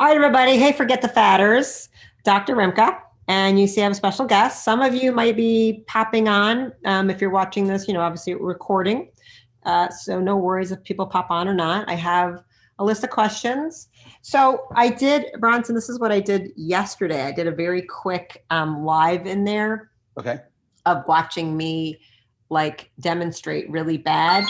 All right, everybody. Hey, forget the fatters. Dr. Rimka. And you see I have a special guest. Some of you might be popping on if you're watching this, obviously we're recording. So no worries if people pop on or not. I have a list of questions. So I did, Bronson, this is what I did yesterday. I did a very quick live in there. Okay. Of watching me like demonstrate really bad.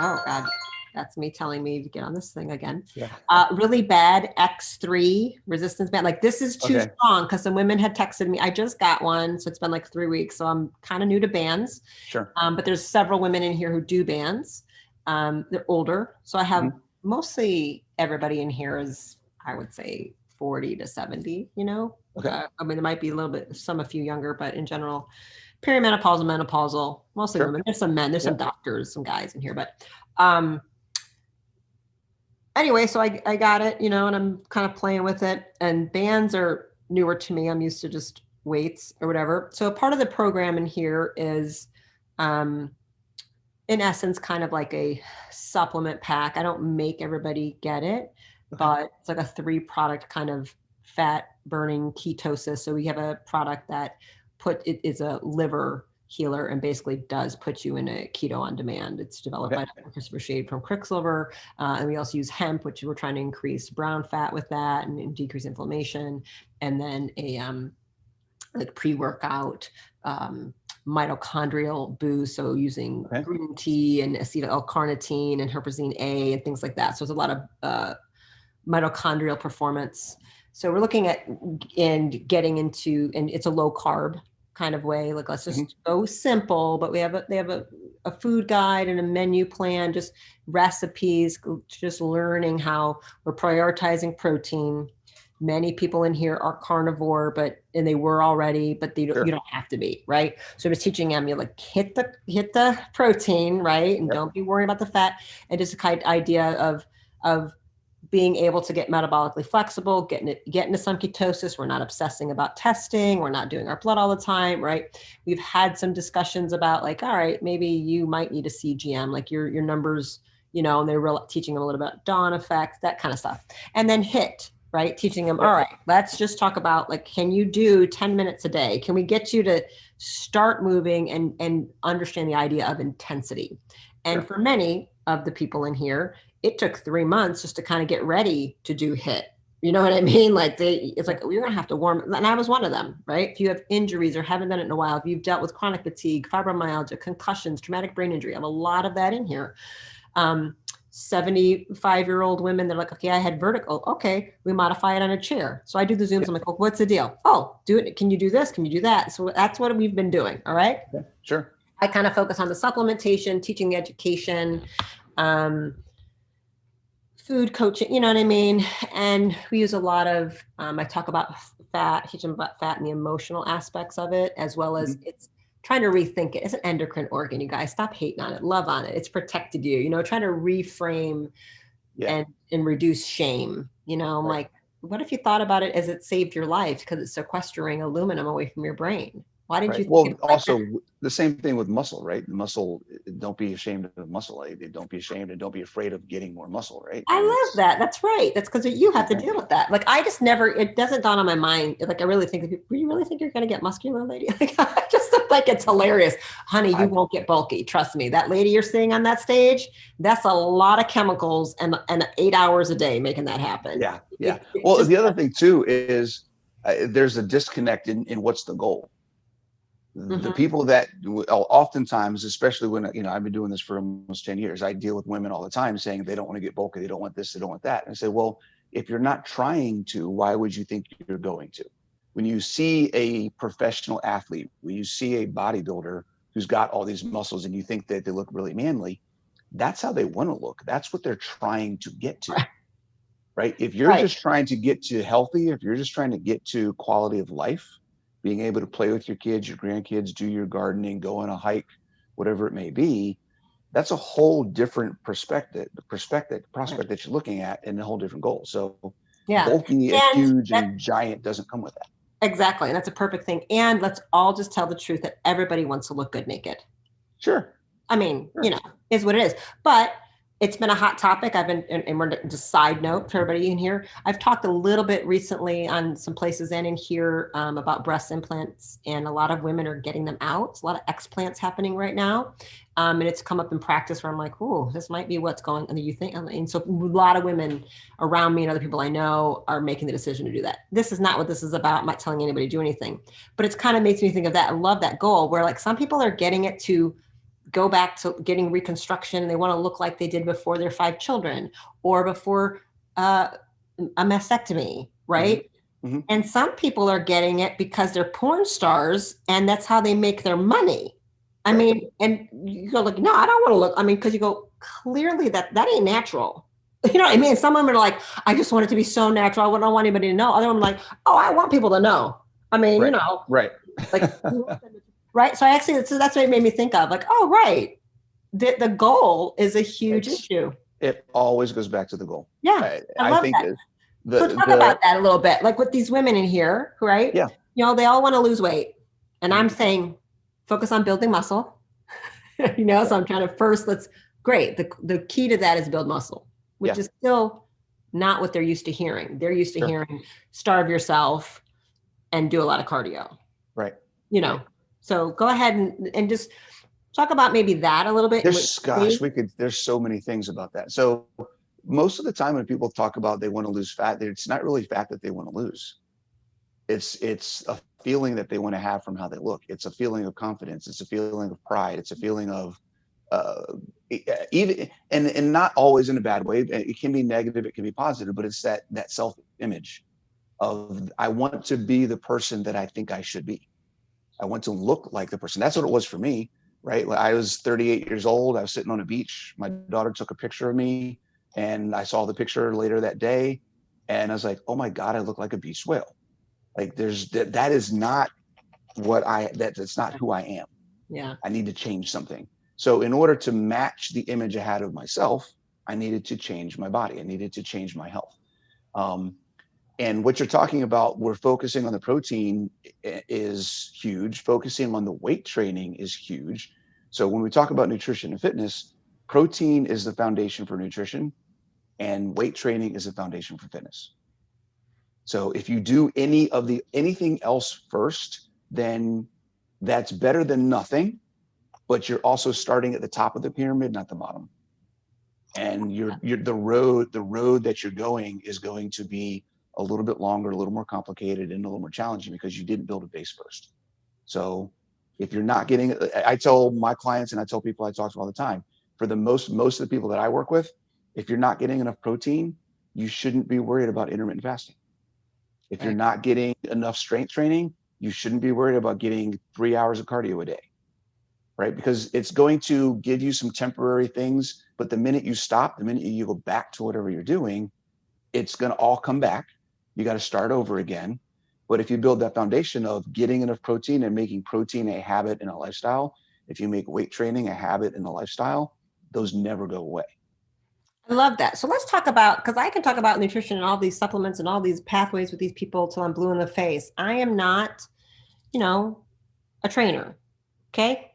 Oh God. That's me telling me to get on this thing again. Yeah. Really bad X3 resistance band. Like this is too strong because some women had texted me. I just got one. So it's been like 3 weeks. So I'm kind of new to bands. Sure. But there's several women in here who do bands. They're older. So I have mostly everybody in here is, I would say 40 to 70, Okay. I mean, there might be a few younger, but in general, perimenopausal, menopausal, mostly women. There's some men, there's some doctors, some guys in here, but anyway, so I got it, and I'm kind of playing with it, and bands are newer to me. I'm used to just weights or whatever. So part of the program in here is, in essence, kind of like a supplement pack. I don't make everybody get it, but it's like a 3-product kind of fat burning ketosis. So we have a product that it is a liver healer and basically does put you in a keto on demand. It's developed by Dr. Christopher Shade from Quicksilver. And we also use hemp, which we're trying to increase brown fat with that and decrease inflammation. And then a like pre-workout mitochondrial boost. So using green tea and acetyl L-carnitine and herpesine A and things like that. So there's a lot of mitochondrial performance. So we're looking at and getting into, and it's a low carb kind of way. Like, let's just go simple, but they have a food guide and a menu plan, just recipes, just learning how we're prioritizing protein. Many people in here are carnivore, and they were already, but you don't have to be, right? So just teaching them, like hit the protein, right? And don't be worried about the fat. And just a kind of idea of being able to get metabolically flexible, get into some ketosis. We're not obsessing about testing. We're not doing our blood all the time, right? We've had some discussions about like, all right, maybe you might need a CGM, like your numbers, and they're teaching them a little bit about dawn effect, that kind of stuff. And then HIIT, right? Teaching them, all right, let's just talk about like, can you do 10 minutes a day? Can we get you to start moving and understand the idea of intensity? And for many of the people in here, it took 3 months just to kind of get ready to do HIIT. You know what I mean? Like it's like, you're going to have to warm. And I was one of them, right? If you have injuries or haven't done it in a while, if you've dealt with chronic fatigue, fibromyalgia, concussions, traumatic brain injury, I have a lot of that in here. 75-year-old women, they're like, okay, I had vertigo. Okay, we modify it on a chair. So I do the Zooms. I'm like, well, what's the deal? Oh, do it. Can you do this? Can you do that? So that's what we've been doing. All right. Okay. Sure. I kind of focus on the supplementation, teaching the education, food coaching, you know what I mean? And we use a lot of, I talk about fat, teach them about fat and the emotional aspects of it, as well as it's trying to rethink it. It's an endocrine organ, you guys. Stop hating on it. Love on it. It's protected you, trying to reframe and reduce shame. Like, what if you thought about it as it saved your life because it's sequestering aluminum away from your brain? Why didn't you think Well, also the same thing with muscle, right? Muscle, don't be ashamed of muscle. Don't be ashamed and don't be afraid of getting more muscle, right? I love that. That's right. That's because you have to deal with that. Like, I just never, it doesn't dawn on my mind. Like, I really think, you really think you're going to get muscular, lady? Like, I just like, it's hilarious. Honey, you won't get bulky. Trust me. That lady you're seeing on that stage, that's a lot of chemicals and 8 hours a day making that happen. Yeah. Yeah. Well, the other thing too is there's a disconnect in what's the goal. The people that oftentimes, especially when, I've been doing this for almost 10 years, I deal with women all the time saying they don't want to get bulky. They don't want this. They don't want that. And I say, well, if you're not trying to, why would you think you're going to? When you see a professional athlete, when you see a bodybuilder who's got all these muscles and you think that they look really manly, that's how they want to look. That's what they're trying to get to, right? If you're just trying to get to healthy, if you're just trying to get to quality of life, being able to play with your kids, your grandkids, do your gardening, go on a hike, whatever it may be, that's a whole different prospect that you're looking at and a whole different goal. So bulky and huge and giant doesn't come with that. Exactly. And that's a perfect thing. And let's all just tell the truth that everybody wants to look good naked. Sure. I mean, is what it is. But It's been a hot topic. And we're just side note for everybody in here. I've talked a little bit recently on some places and in here about breast implants, and a lot of women are getting them out. It's a lot of explants happening right now. And it's come up in practice where I'm like, oh, this might be what's going on. You think? And so a lot of women around me and other people I know are making the decision to do that. This is not what this is about. I'm not telling anybody to do anything, but it's kind of makes me think of that. I love that goal where like some people are getting it to go back to getting reconstruction. They want to look like they did before their 5 children or before a mastectomy, right? Mm-hmm. And some people are getting it because they're porn stars and that's how they make their money. I mean, and you go like, no, I don't want to look. I mean, because you go, clearly that ain't natural. You know what I mean? Some women are like, I just want it to be so natural. I don't want anybody to know. Other women are like, oh, I want people to know. I mean, you know. Right. Like, right. So so that's what it made me think of, like, oh, right. The goal is a huge issue. It always goes back to the goal. Yeah. I think that. So talk about that a little bit, like with these women in here, right? Yeah. You know, they all want to lose weight. And I'm saying, focus on building muscle. So I'm trying to great. The key to that is build muscle, which is still not what they're used to hearing. They're used to hearing starve yourself and do a lot of cardio. Right. So go ahead and just talk about maybe that a little bit. There's so many things about that. So most of the time when people talk about they want to lose fat, it's not really fat that they want to lose. It's a feeling that they want to have from how they look. It's a feeling of confidence. It's a feeling of pride. It's a feeling of even and not always in a bad way. It can be negative. It can be positive, but it's that self-image of I want to be the person that I think I should be. I want to look like the person. That's what it was for me, right? When I was 38 years old, I was sitting on a beach. My daughter took a picture of me and I saw the picture later that day. And I was like, oh my God, I look like a beached whale. Like that is not that's not who I am. Yeah. I need to change something. So in order to match the image I had of myself, I needed to change my body. I needed to change my health. And what you're talking about, we're focusing on the protein is huge. Focusing on the weight training is huge. So when we talk about nutrition and fitness, protein is the foundation for nutrition and weight training is the foundation for fitness. So if you do anything else first, then that's better than nothing, but you're also starting at the top of the pyramid, not the bottom. And the road that you're going is going to be a little bit longer, a little more complicated, and a little more challenging because you didn't build a base first. So if you're not getting, I tell my clients and I tell people I talk to all the time, for the most of the people that I work with, if you're not getting enough protein, you shouldn't be worried about intermittent fasting. If you're not getting enough strength training, you shouldn't be worried about getting 3 hours of cardio a day, right? Because it's going to give you some temporary things, but the minute you stop, the minute you go back to whatever you're doing, it's going to all come back. You got to start over again. But if you build that foundation of getting enough protein and making protein a habit and a lifestyle, if you make weight training a habit and a lifestyle, those never go away. I love that. So let's talk about, because I can talk about nutrition and all these supplements and all these pathways with these people till I'm blue in the face. I am not, a trainer. Okay.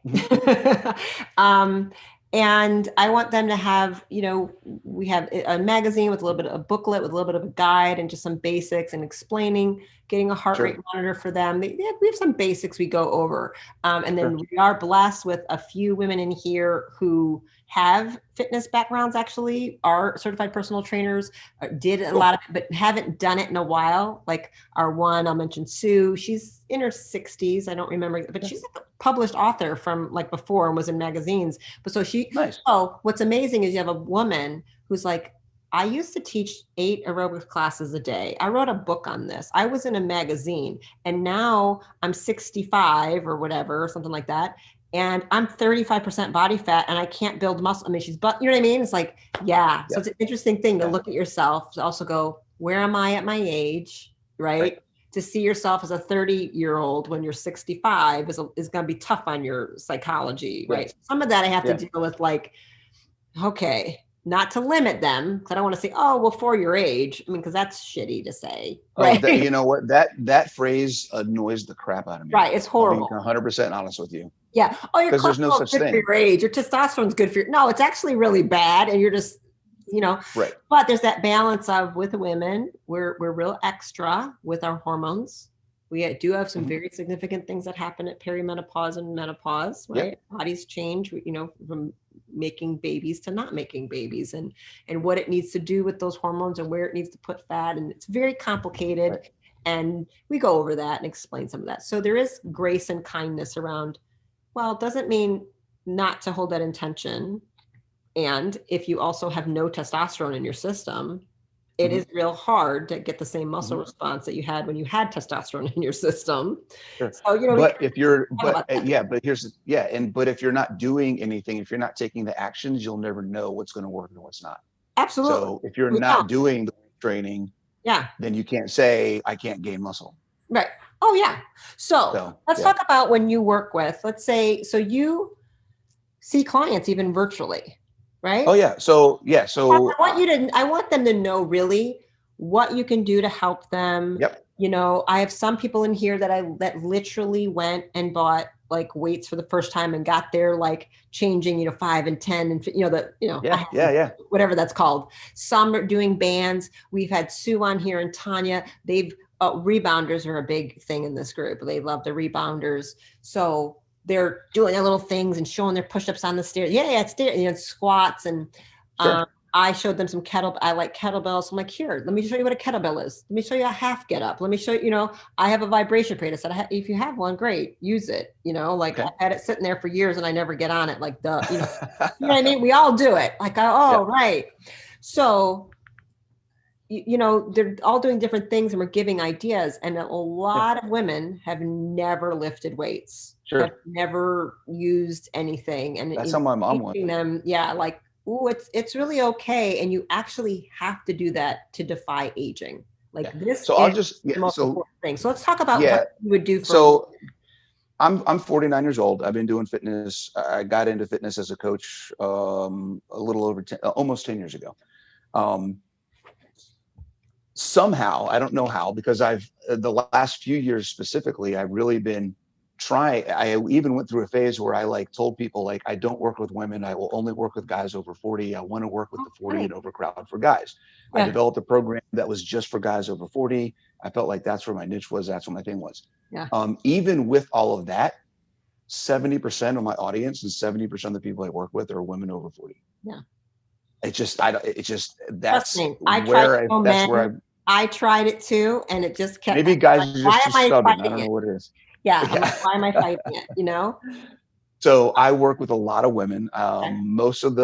And I want them to have, we have a magazine with a little bit of a booklet, with a little bit of a guide and just some basics and explaining, getting a heart rate monitor for them. We have some basics we go over. And then we are blessed with a few women in here who have fitness backgrounds, actually are certified personal trainers, did a lot of it, but haven't done it in a while. Like our one, I'll mention Sue, she's in her 60s. I don't remember, but she's a published author from like before and was in magazines. But so what's amazing is you have a woman who's like, I used to teach 8 aerobics classes a day. I wrote a book on this. I was in a magazine and now I'm 65 or whatever, something like that. And I'm 35% body fat and I can't build muscle. I mean, you know what I mean? It's like, So it's an interesting thing to look at yourself, to also go, where am I at my age? Right. To see yourself as a 30-year-old when you're 65 is going to be tough on your psychology. Right. Some of that I have to deal with, like, okay, not to limit them, because I don't want to say, oh, well, for your age. I mean, because that's shitty to say. Right. You know what? That phrase annoys the crap out of me. Right. It's horrible. I'll be 100% honest with you. Yeah. Oh, your because there's no cholesterol's such good for thing. your age. Your testosterone's good for your. No, it's actually really bad, and you're just, Right. But there's that balance of with women, we're real extra with our hormones. We do have some very significant things that happen at perimenopause and menopause, right? Yep. Bodies change, from making babies to not making babies, and what it needs to do with those hormones and where it needs to put fat, and it's very complicated. Right. And we go over that and explain some of that. So there is grace and kindness around. Well, it doesn't mean not to hold that intention. And if you also have no testosterone in your system, it is real hard to get the same muscle response that you had when you had testosterone in your system. Sure. So, but if you're, but if you're not doing anything, if you're not taking the actions, you'll never know what's going to work and what's not. Absolutely. So if you're not doing the training, then you can't say I can't gain muscle. Right. Oh yeah. So let's talk about when you work with, let's say, so you see clients even virtually, right? Oh yeah. So I want them to know really what you can do to help them. Yep. I have some people in here that literally went and bought like weights for the first time and got their like changing, 5 and 10 and whatever that's called. Some are doing bands. We've had Sue on here and Tanya. They've rebounders are a big thing in this group. They love the rebounders. So they're doing their little things and showing their push-ups on the stairs. It's squats. And I showed them some I like kettlebells. So I'm like, here, let me show you what a kettlebell is. Let me show you a half get up. Let me show you, I have a vibration plate. I said, if you have one, great, use it. I've had it sitting there for years and I never get on it. Like you know what I mean? We all do it. Like, right. So, they're all doing different things and we're giving ideas. And a lot of women have never lifted weights. Sure. Have never used anything. And that's how my mom was. Them, like, it's really okay. And you actually have to do that to defy aging. Like this so is the most important thing. So let's talk about what you would do for so I'm 49 years old. I've been doing fitness. I got into fitness as a coach a little over almost 10 years ago. Somehow, I don't know how, because the last few years specifically, I've really been trying. I even went through a phase where I told people I don't work with women. I will only work with guys over 40. I want to work with the 40 and over crowd for guys. I developed a program that was just for guys over 40. I felt like that's where my niche was. That's what my thing was. Yeah. Even with all of that, 70% of my audience and 70% of the people I work with are women over 40. Yeah. I tried it too, and it just kept. Maybe guys are just too stubborn. I don't know what it is. Yeah. Why am I fighting it? So I work with a lot of women. Most of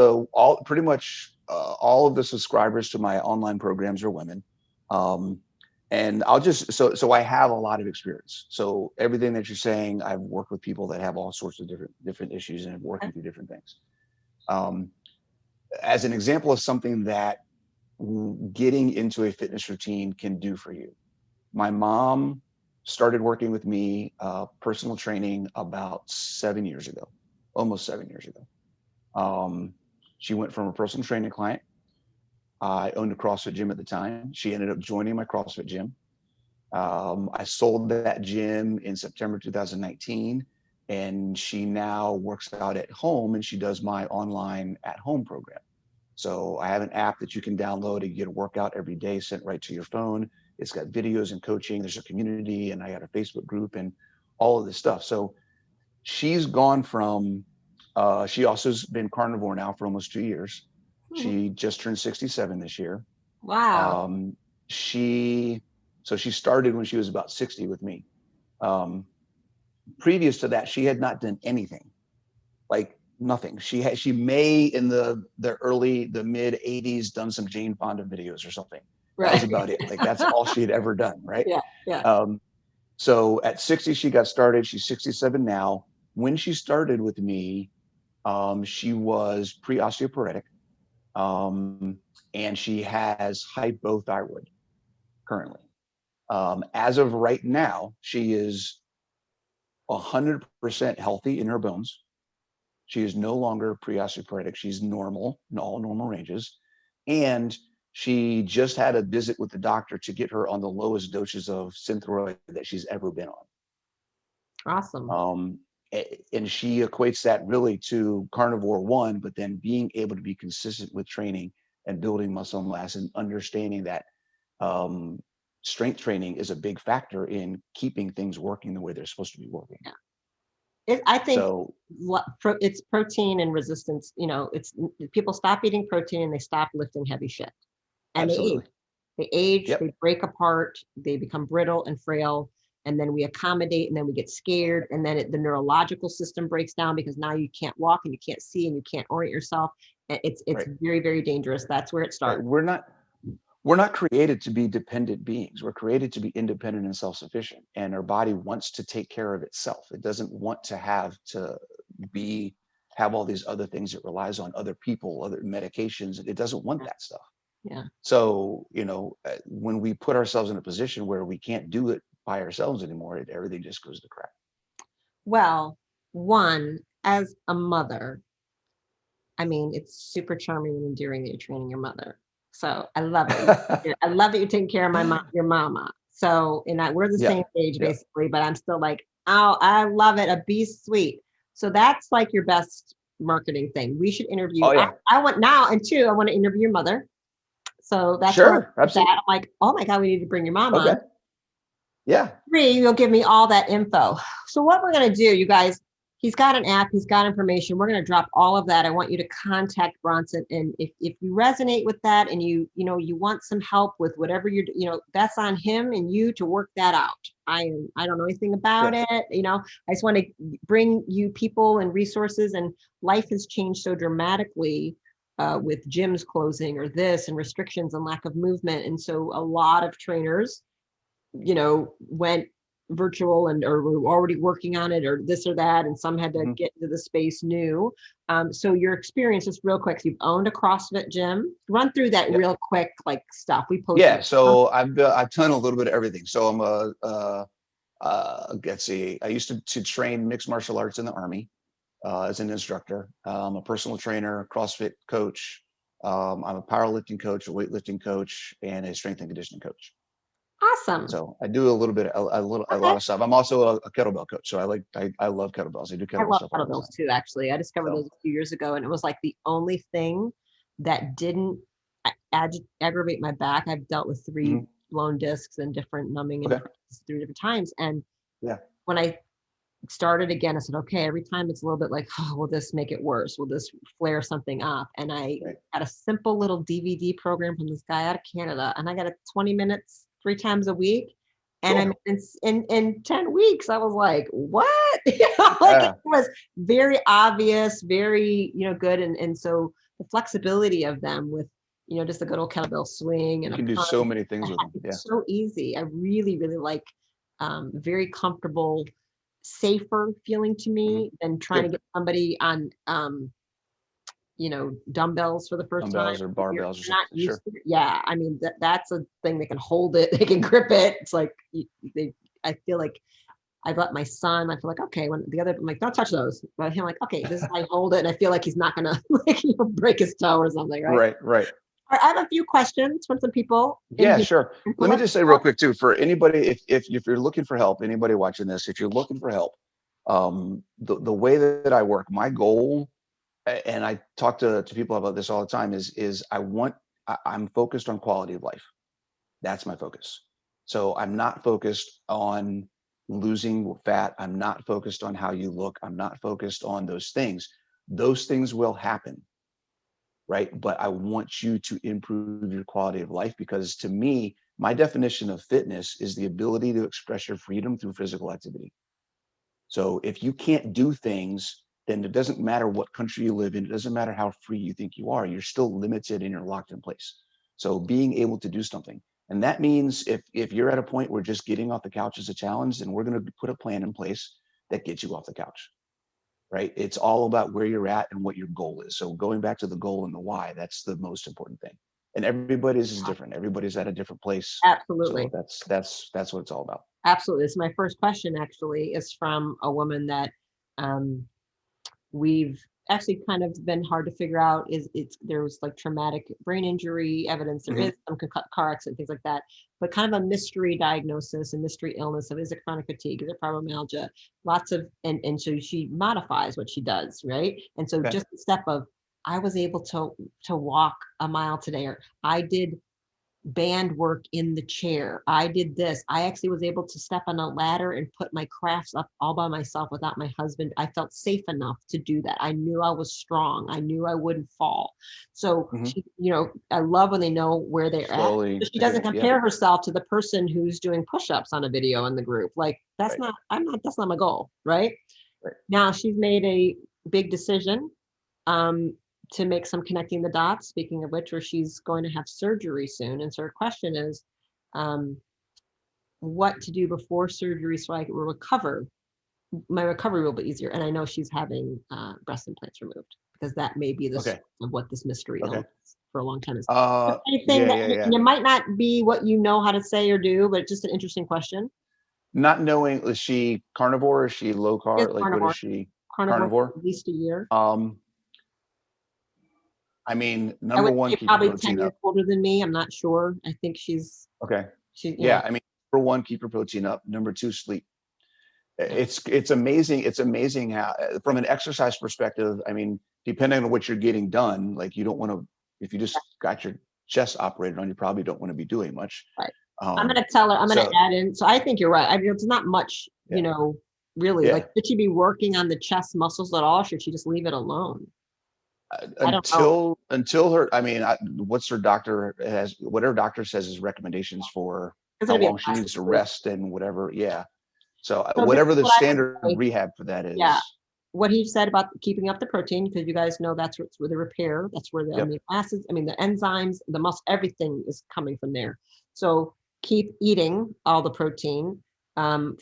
pretty much all of the subscribers to my online programs are women. And I'll just, so I have a lot of experience. So everything that you're saying, I've worked with people that have all sorts of different issues and have working through different things. As an example of something that getting into a fitness routine can do for you. My mom started working with me, personal training about 7 years ago, almost 7 years ago. She went from a personal training client. I owned a CrossFit gym at the time. She ended up joining my CrossFit gym. I sold that gym in September 2019, and she now works out at home and she does my online at home program. So I have an app that you can download and get a workout every day sent right to your phone. It's got videos and coaching. There's a community, and I got a Facebook group and all of this stuff. So she's gone from, she also has been carnivore now for almost 2 years. She just turned 67 this year. Wow. She started when she was about 60 with me. Previous to that, she had not done anything, like nothing. She may in the mid 80s done some Jane Fonda videos or something. Right. That was about it. Like that's all she had ever done. Right. Yeah. So at 60, she got started. She's 67 now. When she started with me, she was pre-osteoporotic. And she has hypothyroid currently. As of right now, she is 100% healthy in her bones. She is no longer pre-osteoporotic. She's normal in all normal ranges. And she just had a visit with the doctor to get her on the lowest doses of Synthroid that she's ever been on. Awesome. And she equates that really to carnivore one, but then being able to be consistent with training and building muscle mass and understanding that strength training is a big factor in keeping things working the way they're supposed to be working. I think So it's protein and resistance. It's people stop eating protein and they stop lifting heavy shit, and absolutely. they age, Yep. they break apart, they become brittle and frail, and then we accommodate, and then we get scared, and then the neurological system breaks down because now you can't walk and you can't see and you can't orient yourself. And it's Right. very, very dangerous. That's where it starts. Right. We're not created to be dependent beings. We're created to be independent and self-sufficient. And our body wants to take care of itself. It doesn't want to have all these other things it relies on, other people, other medications. It doesn't want that stuff. Yeah. So, when we put ourselves in a position where we can't do it by ourselves anymore, everything just goes to crap. Well, one, as a mother, I mean, it's super charming and endearing that you're training your mother. So I love it. I love that you're taking care of your mama. So, we're the same age basically, but I'm still like, oh, I love it. A beast sweet. So that's like your best marketing thing. We should interview. Oh, yeah. I want now, and two, I want to interview your mother. So that's sure. Absolutely. I'm like, oh my God, we need to bring your mom okay. on. Yeah. 3, you'll give me all that info. So what we're going to do, you guys, he's got an app, he's got information. We're going to drop all of that. I want you to contact Bronson. And if you resonate with that and you want some help with whatever that's on him and you to work that out. I don't know anything about it. I just want to bring you people and resources, and life has changed so dramatically with gyms closing or this and restrictions and lack of movement. And so a lot of trainers went virtual or were already working on it or this or that, and some had to get into the space new. So your experience, just real quick, you've owned a CrossFit gym. Run through that real quick, like stuff we posted. Yeah, so I've done a little bit of everything. So I'm let's see, I used to train mixed martial arts in the Army as an instructor. I'm a personal trainer, CrossFit coach. I'm a powerlifting coach, a weightlifting coach, and a strength and conditioning coach. Awesome. So I do a lot of stuff. I'm also a kettlebell coach. So I love kettlebells. I do kettlebell stuff. I love kettlebells too, actually. I discovered those a few years ago, and it was like the only thing that didn't aggravate my back. I've dealt with 3 blown discs and different numbing and 3 different times. And when I started again, I said, okay, every time it's a little bit like, oh, will this make it worse? Will this flare something up? And I had a simple little DVD program from this guy out of Canada, and I got 20 minutes 3 times a week. And in 10 weeks, I was like, what? It was very obvious, very, good. And so the flexibility of them with, just a good old kettlebell swing. And you can do so many things with them. Yeah. It's so easy. I really, really like very comfortable, safer feeling to me than trying to get somebody on dumbbells for the first time. Dumbbells or barbells or something. Not used to it. Yeah, I mean that's a thing. They can hold it, they can grip it. It's like I feel like I let my son. I feel like, okay, when the other, I'm like, don't touch those. But him, like, okay, this is how I hold it, and I feel like he's not gonna break his toe or something, right? Right. All right, I have a few questions from some people. Yeah, sure. Let me just say real quick too, for anybody, if you're looking for help, anybody watching this, if you're looking for help, the way that I work, my goal, and I talk to people about this all the time, is I'm focused on quality of life. That's my focus. So I'm not focused on losing fat. I'm not focused on how you look. I'm not focused on those things. Those things will happen, right? But I want you to improve your quality of life, because to me, my definition of fitness is the ability to express your freedom through physical activity. So if you can't do things, then it doesn't matter what country you live in. It doesn't matter how free you think you are. You're still limited and you're locked in place. So being able to do something. And that means if you're at a point where just getting off the couch is a challenge, then we're going to put a plan in place that gets you off the couch, right? It's all about where you're at and what your goal is. So going back to the goal and the why, that's the most important thing. And everybody's is different. Everybody's at a different place. Absolutely. So that's what it's all about. Absolutely. This is my first question, actually, is from a woman that we've actually kind of been hard to figure out is there was like traumatic brain injury evidence. There is some car accident, things like that, but kind of a mystery diagnosis and mystery illness of, is it chronic fatigue, is it fibromyalgia, lots of, and so she modifies what she does, right? And so just the step of, I was able to walk a mile today, or I did band work in the chair. I did this. I actually was able to step on a ladder and put my crafts up all by myself without my husband. I felt safe enough to do that. I knew I was strong. I knew I wouldn't fall. So, she, you know, I love when they know where they're at. So she doesn't compare herself to the person who's doing push-ups on a video in the group. Like, that's not my goal, right? Now she's made a big decision to make some connecting the dots, speaking of which, where she's going to have surgery soon. And so her question is, what to do before surgery so I can recover. My recovery will be easier. And I know she's having breast implants removed, because that may be the source of what this mystery illness for a long time is. Anything that it might not be what you know how to say or do, but just an interesting question. Not knowing, is she carnivore? Is she low carb? Like, what is she? Carnivore? At least a year. I mean, number one, keep probably protein 10 years up. older than me. I'm not sure. I think she's yeah. I mean, number one, keep her protein up. Number two, sleep. It's amazing. It's amazing how, from an exercise perspective, I mean, depending on what you're getting done, like, you don't want to, if you just got your chest operated on, you probably don't want to be doing much. Right. I'm going to tell her, I'm going to add in. So I think you're right. I mean, it's not much, you know, really. Like, should she be working on the chest muscles at all? Should she just leave it alone? Until her, I mean, what's her doctor has, whatever doctor says his recommendations for how long she needs to rest and whatever. So whatever the standard rehab for that is. What he said about keeping up the protein, because you guys know that's where the repair, that's where the amino acids, I mean, the enzymes, the muscle, everything is coming from there. So keep eating all the protein.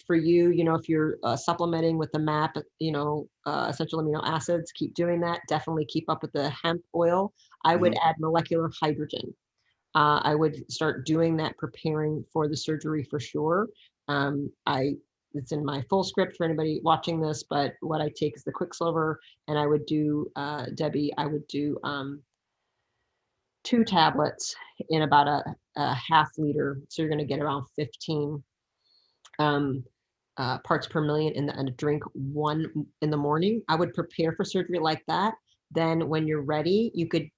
For you, you know, if you're supplementing with the MAP, you know, essential amino acids, keep doing that. Definitely keep up with the hemp oil. I would add molecular hydrogen. I would start doing that, preparing for the surgery for sure. It's in my full script for anybody watching this, but what I take is the Quicksilver, and I would do, Debbie, I would do 2 tablets in about a half liter. So you're going to get around 15 parts per million and drink 1 in the morning. I would prepare for surgery like that. Then when you're ready, you could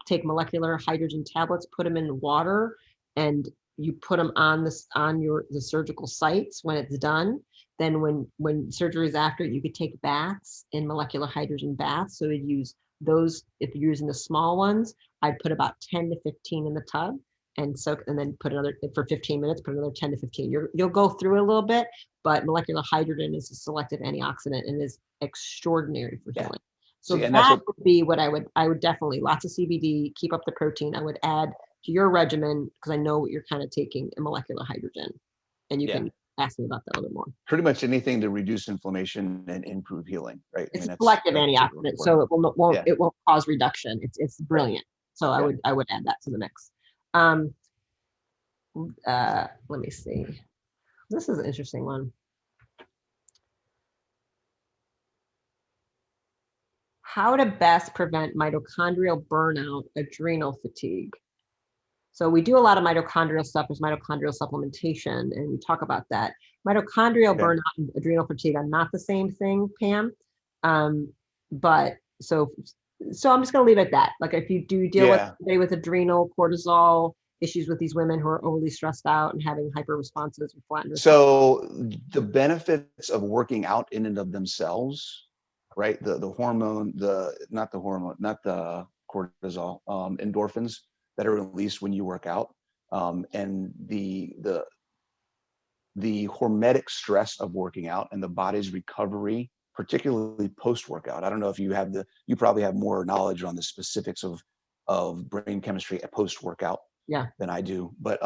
take molecular hydrogen tablets, put them in water, and you put them on the surgical sites when it's done. Then when surgery is after, you could take baths in molecular hydrogen baths. So you'd use those. If you're using the small ones, I'd put about 10 to 15 in the tub and soak, and then put another for 15 minutes, put another 10 to 15. You'll go through a little bit, but molecular hydrogen is a selective antioxidant and is extraordinary for healing. So that would be what I would definitely, lots of CBD, keep up the protein. I would add to your regimen, because I know what you're kind of taking, in molecular hydrogen, and you can ask me about that a little more. Pretty much anything to reduce inflammation and improve healing, right? It's a selective antioxidant, so it won't cause reduction. It's brilliant. So I would add that to the mix. Let me see. This is an interesting one. How to best prevent mitochondrial burnout, adrenal fatigue. So we do a lot of mitochondrial stuff. There's mitochondrial supplementation, and we talk about that. Mitochondrial burnout and adrenal fatigue are not the same thing, Pam. But so I'm just going to leave it at that. Like, if you do deal with adrenal cortisol issues with these women who are overly stressed out and having hyper responses or flattened. So the benefits of working out in and of themselves, right? The hormone, not the cortisol, endorphins that are released when you work out, and the hormetic stress of working out and the body's recovery, particularly post-workout. I don't know if you probably have more knowledge on the specifics of brain chemistry at post-workout than I do, but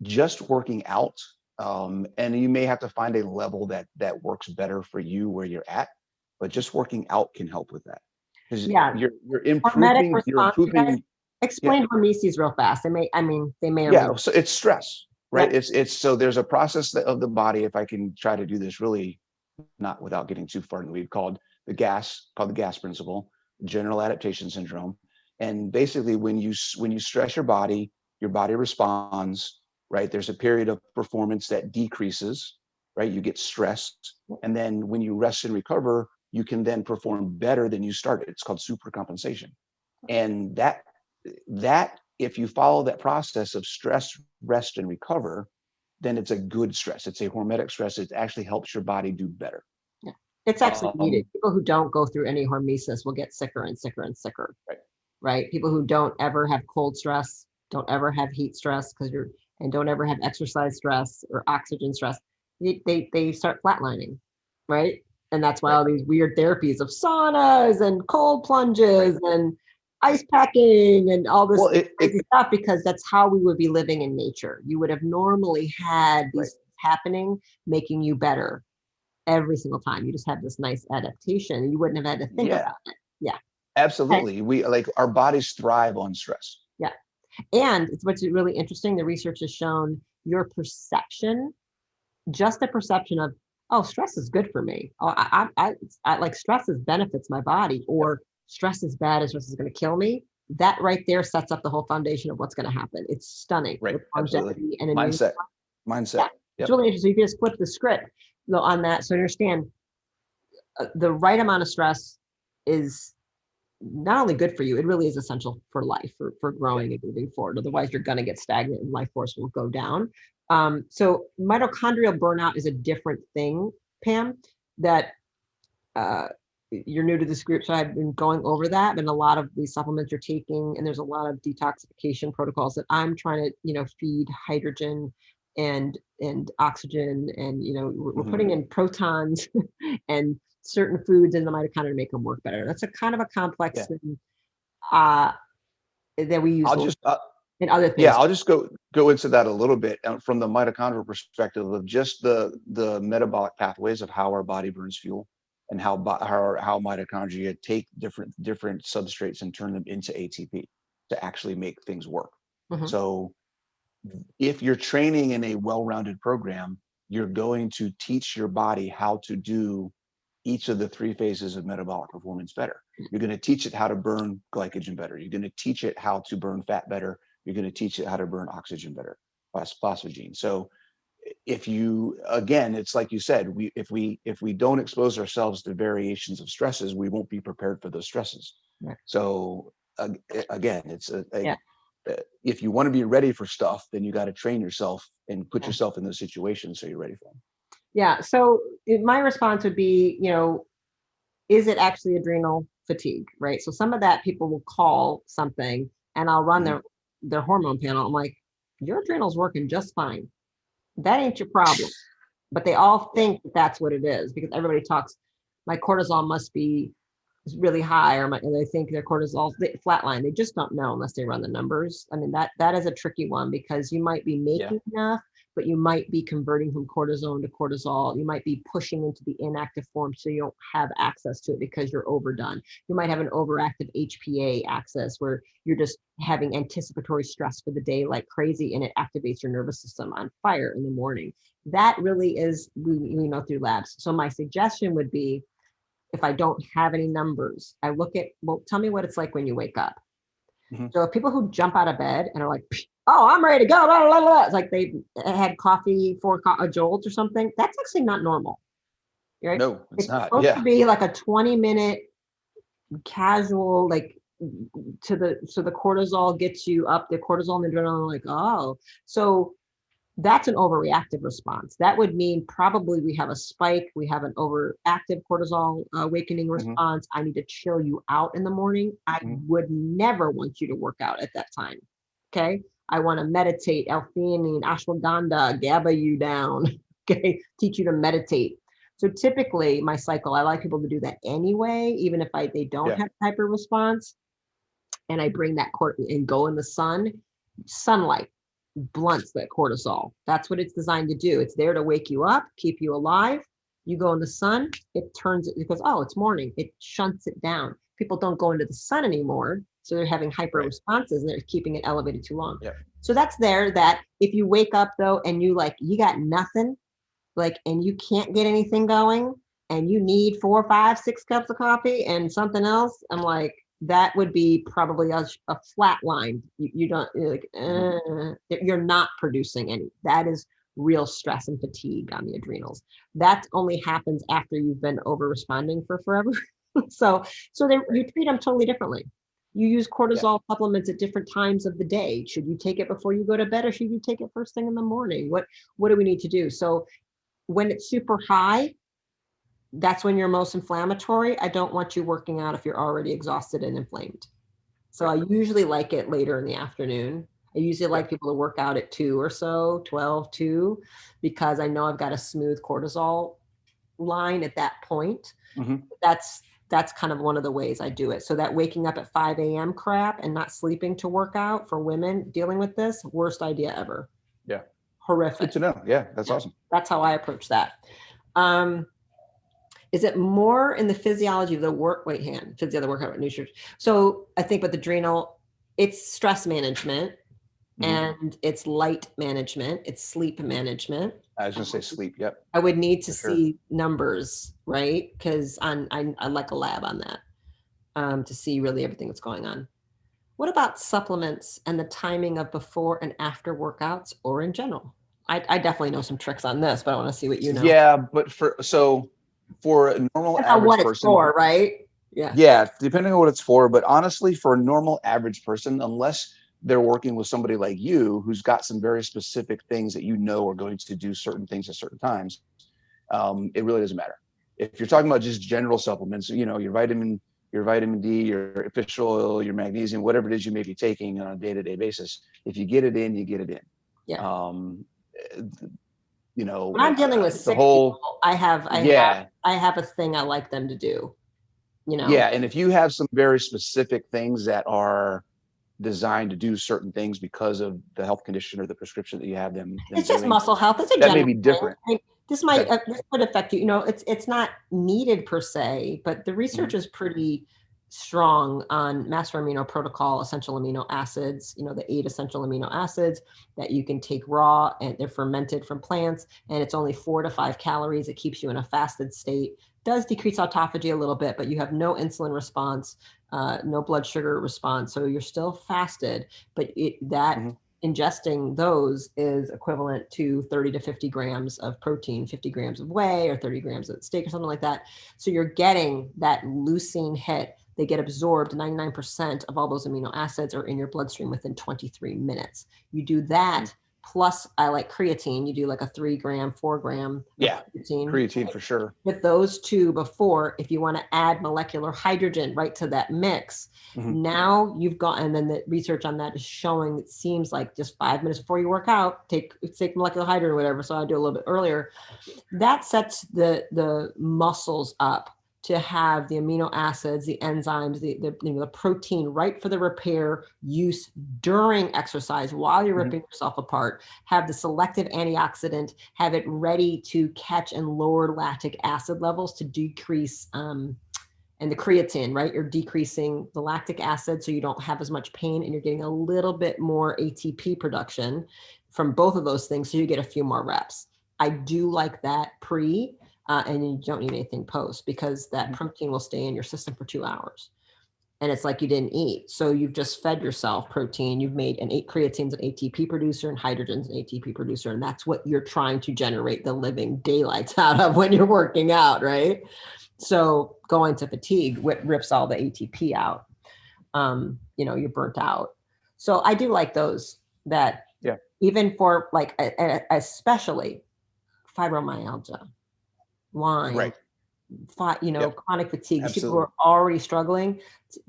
just working out, and you may have to find a level that works better for you where you're at, but just working out can help with that. You're improving. Explain hormesis real fast. They may. So it's stress, right? It's so there's a process of the body. If I can try to do this really not without getting too far in the weed, called the gas principle, general adaptation syndrome. And basically, when you stress your body responds, right? There's a period of performance that decreases, right? You get stressed, and then when you rest and recover, you can then perform better than you started. It's called supercompensation. And that if you follow that process of stress, rest, and recover, then it's a good stress. It's a hormetic stress. It actually helps your body do better. Yeah. It's actually needed. People who don't go through any hormesis will get sicker and sicker and sicker. Right? People who don't ever have cold stress, don't ever have heat stress and don't ever have exercise stress or oxygen stress, they start flatlining, right? And that's why all these weird therapies of saunas and cold plunges and ice packing and all this crazy stuff, because that's how we would be living in nature. You would have normally had these things happening, making you better every single time. You just have this nice adaptation. You wouldn't have had to think about it. Yeah. Absolutely. We our bodies thrive on stress. Yeah. And it's what's really interesting. The research has shown your perception, just the perception of, oh, stress is good for me. Oh, I like stress benefits my body, or stress is bad and stress is going to kill me. That right there sets up the whole foundation of what's going to happen. It's stunning. Right. Longevity and mindset. Yeah. It's really interesting. You can just flip the script on that. So understand the right amount of stress is not only good for you, it really is essential for life, for growing and moving forward. Otherwise, you're going to get stagnant and life force will go down. So mitochondrial burnout is a different thing, Pam, that you're new to this group. So I've been going over that, and a lot of these supplements you're taking, and there's a lot of detoxification protocols that I'm trying to, feed hydrogen and oxygen, and, we're putting in protons and certain foods in the mitochondria to make them work better. That's a kind of a complex thing that we use in other things. Yeah, I'll just go into that a little bit from the mitochondrial perspective of just the metabolic pathways of how our body burns fuel, and how mitochondria take different substrates and turn them into ATP to actually make things work. So if you're training in a well-rounded program, you're going to teach your body how to do each of the three phases of metabolic performance better. You're going to teach it how to burn glycogen better. You're going to teach it how to burn fat better. You're going to teach it how to burn oxygen better, phosphogene. So it's like you said, if we don't expose ourselves to variations of stresses, we won't be prepared for those stresses. Right. So again, it's if you want to be ready for stuff, then you got to train yourself and put yourself in those situations so you're ready for them. Yeah. So my response would be, is it actually adrenal fatigue, right? So some of that people will call something, and I'll run their hormone panel. I'm like, your adrenal's working just fine. That ain't your problem. But they all think that's what it is, because everybody talks, my cortisol must be really high, or they think their cortisol flatline. They just don't know unless they run the numbers. I mean, that is a tricky one, because you might be making enough, but you might be converting from cortisone to cortisol. You might be pushing into the inactive form, so you don't have access to it because you're overdone. You might have an overactive HPA axis where you're just having anticipatory stress for the day like crazy, and it activates your nervous system on fire in the morning. That really is, we know through labs. So my suggestion would be, if I don't have any numbers, I look at, tell me what it's like when you wake up. So if people who jump out of bed and are like, oh, I'm ready to go, blah, blah, blah. It's like they had coffee for a jolt or something. That's actually not normal. Right? No, it's not. Supposed to be like a 20-minute casual, so the cortisol gets you up, the cortisol and adrenaline, so that's an overreactive response. That would mean probably we have a spike, we have an overactive cortisol awakening response. I need to chill you out in the morning. I would never want you to work out at that time. Okay. I want to meditate, L-theanine, ashwagandha, GABA you down. Okay. Teach you to meditate. So typically my cycle, I like people to do that anyway, even if they don't have hyper response. And I bring that and go in the sunlight blunts that cortisol. That's what it's designed to do. It's there to wake you up, keep you alive. You go in the sun, it turns it because, it's morning. It shunts it down. People don't go into the sun anymore. So they're having hyper responses and they're keeping it elevated too long. Yeah. So that's there, that if you wake up though, and you got nothing, and you can't get anything going, and you need 4, 5, 6 cups of coffee and something else, I'm like, that would be probably a flat line. You don't, you're like, you're not producing any. That is real stress and fatigue on the adrenals. That only happens after you've been over responding for forever. so you treat them totally differently. You use cortisol supplements at different times of the day. Should you take it before you go to bed, or should you take it first thing in the morning? What do we need to do? So when it's super high, that's when you're most inflammatory. I don't want you working out if you're already exhausted and inflamed. So I usually like it later in the afternoon. I usually like people to work out at 2 or so, 12, 2, because I know I've got a smooth cortisol line at that point. That's kind of one of the ways I do it. So that waking up at 5 a.m. crap and not sleeping to work out for women dealing with this, worst idea ever. Yeah. Horrific. Good to know. Yeah, that's awesome. That's how I approach that. Is it more in the physiology of the workout nutrition? So I think with adrenal, it's stress management and it's light management, it's sleep management. I was going to say sleep. Yep. I would need to see numbers, right? Because I like a lab on that to see really everything that's going on. What about supplements and the timing of before and after workouts, or in general? I definitely know some tricks on this, but I want to see what you know. Yeah, but for a normal average person, for, right? Yeah, depending on what it's for. But honestly, for a normal average person, unless they're working with somebody like you who's got some very specific things that you know are going to do certain things at certain times, it really doesn't matter. If you're talking about just general supplements, your vitamin D, your fish oil, your magnesium, whatever it is you may be taking on a day-to-day basis, if you get it in, you get it in. Yeah. When I'm dealing with sick people, I have a thing I like them to do. Yeah, and if you have some very specific things that are designed to do certain things because of the health condition or the prescription that you have them it's just muscle health. It's that may be different. I mean, this could affect you. It's not needed per se, but the research is pretty strong on master amino protocol, essential amino acids, the 8 essential amino acids that you can take raw, and they're fermented from plants, and it's only 4 to 5 calories. It keeps you in a fasted state. Does decrease autophagy a little bit, but you have no insulin response, no blood sugar response. So you're still fasted, but ingesting those is equivalent to 30 to 50 grams of protein, 50 grams of whey, or 30 grams of steak or something like that. So you're getting that leucine hit. They get absorbed. 99% of all those amino acids are in your bloodstream within 23 minutes. You do that. Plus, I like creatine. You do like a 3 gram, 4 gram. Yeah, creatine for sure. With those two before, if you want to add molecular hydrogen right to that mix, now you've got, and then the research on that is showing, it seems like just 5 minutes before you work out, take molecular hydrogen or whatever. So I do a little bit earlier. That sets the muscles up to have the amino acids, the enzymes, the protein right for the repair use during exercise while you're ripping yourself apart, have the selective antioxidant, have it ready to catch and lower lactic acid levels to decrease, and the creatine, right? You're decreasing the lactic acid so you don't have as much pain, and you're getting a little bit more ATP production from both of those things. So you get a few more reps. I do like that pre, and you don't need anything post, because that protein will stay in your system for 2 hours. And it's like you didn't eat. So you've just fed yourself protein. You've made creatine's an ATP producer and hydrogen's an ATP producer. And that's what you're trying to generate the living daylights out of when you're working out, right? So going to fatigue rips all the ATP out. You're burnt out. So I do like those that even for like, especially fibromyalgia, Lyme, right. Chronic fatigue. Absolutely. People who are already struggling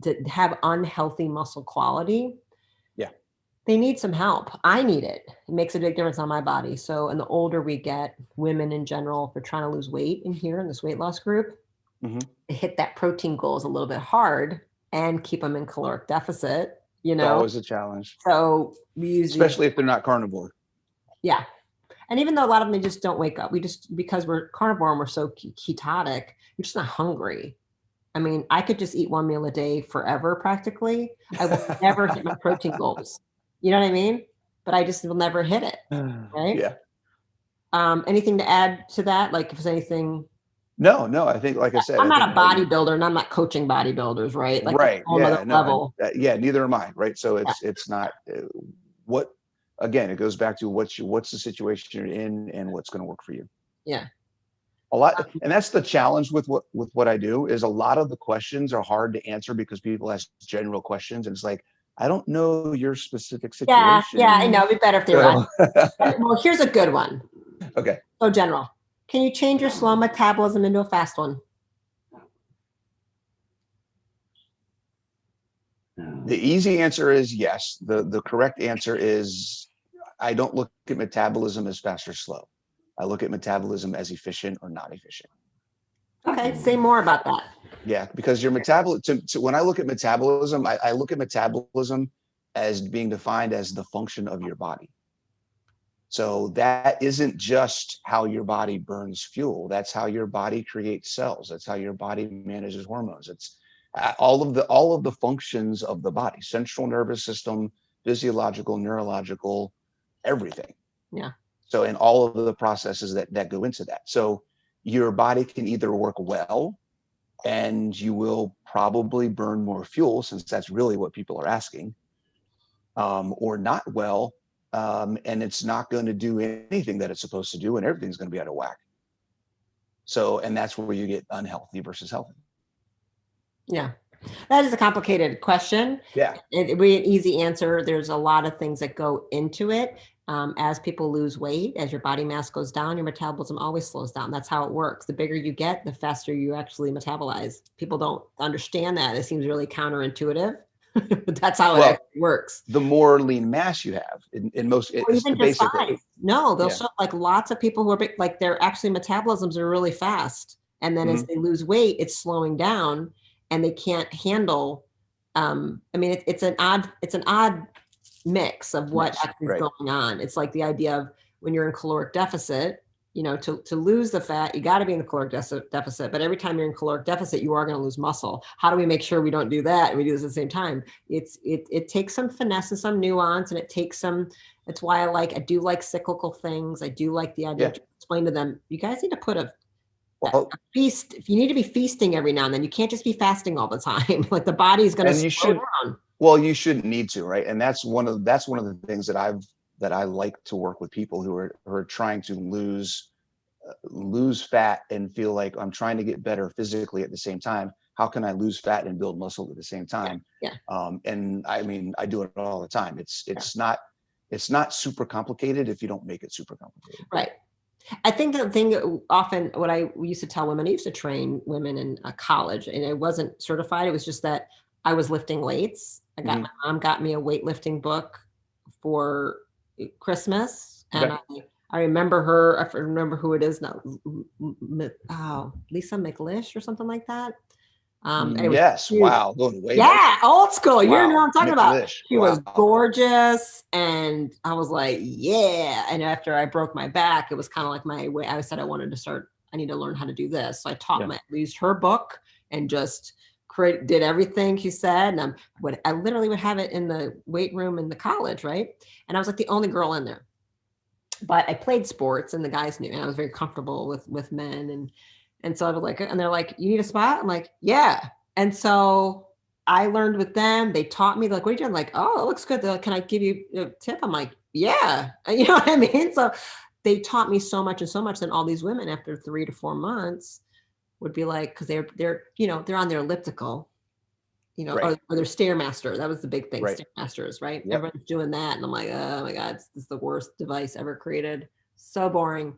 to have unhealthy muscle quality. Yeah. They need some help. I need it. It makes a big difference on my body. So, and the older we get, women in general, if they're trying to lose weight in this weight loss group, to hit that protein goal is a little bit hard and keep them in caloric deficit, It's always a challenge. So we use, especially if they're not carnivore. Yeah. And even though a lot of them, they just don't wake up. Because we're carnivore and we're so ketotic, you're just not hungry. I mean, I could just eat 1 meal a day forever, practically. I will never hit my protein goals. You know what I mean? But I just will never hit it. Right? Yeah. Anything to add to that? Like if there's anything No, I think, like I said, I'm I not think a bodybuilder and I'm not coaching bodybuilders, right? Like that's right. a whole Yeah, other no, level. yeah, neither am I. Right. So Yeah. it's not what, again, it goes back to what's the situation you're in and what's going to work for you. Yeah. A lot, and that's the challenge with what I do, is a lot of the questions are hard to answer because people ask general questions, and it's like, I don't know your specific Yeah. I situation. know. It'd be better if they were So, well, here's a good one. okay. So general. Can you change your slow metabolism into a fast one? The easy answer is yes. The correct answer is, I don't look at metabolism as fast or slow. I look at metabolism as efficient or not efficient. Okay, say more about that. Yeah, because your metabolism, when I look at metabolism, I look at metabolism as being defined as the function of your body. So that isn't just how your body burns fuel. That's how your body creates cells. That's how your body manages hormones. It's all of the functions of the body: central nervous system, physiological, neurological, everything. Yeah. So, and all of the processes that go into that. So your body can either work well, and you will probably burn more fuel, since that's really what people are asking, or not well, and it's not going to do anything that it's supposed to do, and everything's going to be out of whack. So, and that's where you get unhealthy versus healthy. Yeah, that is a complicated question. Yeah. It be an easy answer. There's a lot of things that go into it. As people lose weight, as your body mass goes down, your metabolism always slows down. That's how it works. The bigger you get, the faster you actually metabolize. People don't understand that. It seems really counterintuitive, but that's how it actually works. The more lean mass you have, in most, it's even just basically size. No, they'll show like lots of people who are big, like their actually metabolisms are really fast, and then as they lose weight, it's slowing down, and they can't handle. I mean, it's an odd mix of what actually is going on. It's like the idea of when you're in caloric deficit, you know, to lose the fat, you got to be in the caloric deficit. But every time you're in caloric deficit, you are going to lose muscle. How do we make sure we don't do that and we do this at the same time? It takes some finesse and some nuance, and it takes some. That's why I do like cyclical things. I do like the idea to explain to them, you guys need to put a feast. If you need to be feasting every now and then, you can't just be fasting all the time. Like the body's going to slow down. Well, you shouldn't need to, right? And that's one of the things that I like to work with people who are trying to lose fat and feel like, I'm trying to get better physically at the same time. How can I lose fat and build muscle at the same time? Yeah. And I mean, I do it all the time. It's not super complicated if you don't make it super complicated. Right. I think the thing often, what I used to tell women, I used to train women in college, and I wasn't certified. It was just that I was lifting weights. My mom got me a weightlifting book for Christmas, and I remember her. I remember who it is now. Lisa McLish or something like that. Yes. Wow. Going way back. Old school. You know what I'm talking about. She was gorgeous, and I was like, yeah. And after I broke my back, it was kind of like my way. I said I wanted to start. I need to learn how to do this. So I used her book and just did everything she said. And I literally would have it in the weight room in the college, right? And I was like the only girl in there. But I played sports, and the guys knew, and I was very comfortable with men, and so I was like, and they're like, you need a spot? I'm like, yeah. And so I learned with them. They taught me, like, what are you doing? Like, oh, it looks good. They're like, can I give you a tip? I'm like, yeah. You know what I mean? So they taught me so much and so much. Then all these women after 3 to 4 months would be like, because they're on their elliptical, or their Stairmaster. That was the big thing, Stairmasters, right? Yep. Everyone's doing that. And I'm like, oh my God, this is the worst device ever created. So boring.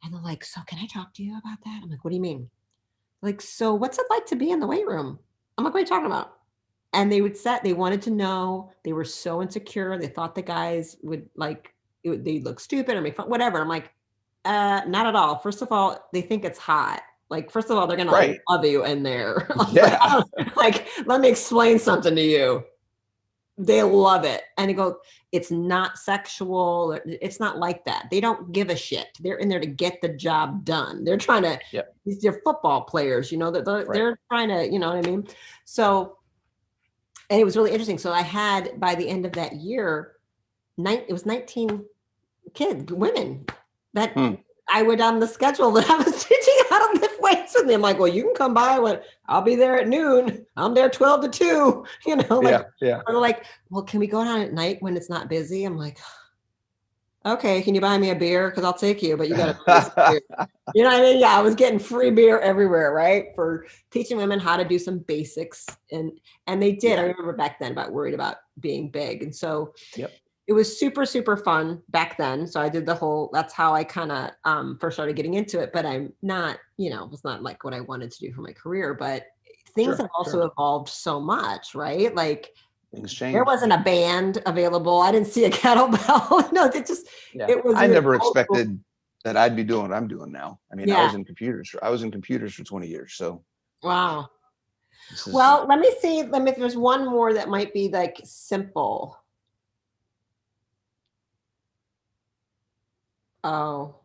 And they're like, so can I talk to you about that? I'm like, what do you mean? Like, so what's it like to be in the weight room? I'm like, what are you talking about? And they wanted to know, they were so insecure. They thought the guys would they look stupid or make fun, whatever. I'm like, not at all. First of all, they think it's hot. Like, first of all, they're going to love you in there. Like, let me explain something to you. They love it. And they go, it's not sexual. It's not like that. They don't give a shit. They're in there to get the job done. They're trying to, they're football players, they're trying to, you know what I mean? So, and it was really interesting. So I had, by the end of that year, it was 19 women that I would on the schedule that I was teaching how to lift weights with me. I'm like, well, you can come by when I'll be there at noon. I'm there 12 to 2, like, or like, well, can we go down at night when it's not busy? I'm like, okay, can you buy me a beer? Because I'll take you, but you got to, you know what I mean? Yeah, I was getting free beer everywhere, right? For teaching women how to do some basics, and they did. I remember back then about worried about being big, and so it was super, super fun back then. So I did the whole. That's how I kind of first started getting into it. But I'm not, it was not like what I wanted to do for my career. But things have also evolved so much, right? Like, things changed. There wasn't a band available. I didn't see a kettlebell. No, it was. I never expected that I'd be doing what I'm doing now. I mean, I was in computers for 20 years. So. Wow. Well, let me see. If there's one more that might be like simple. Oh,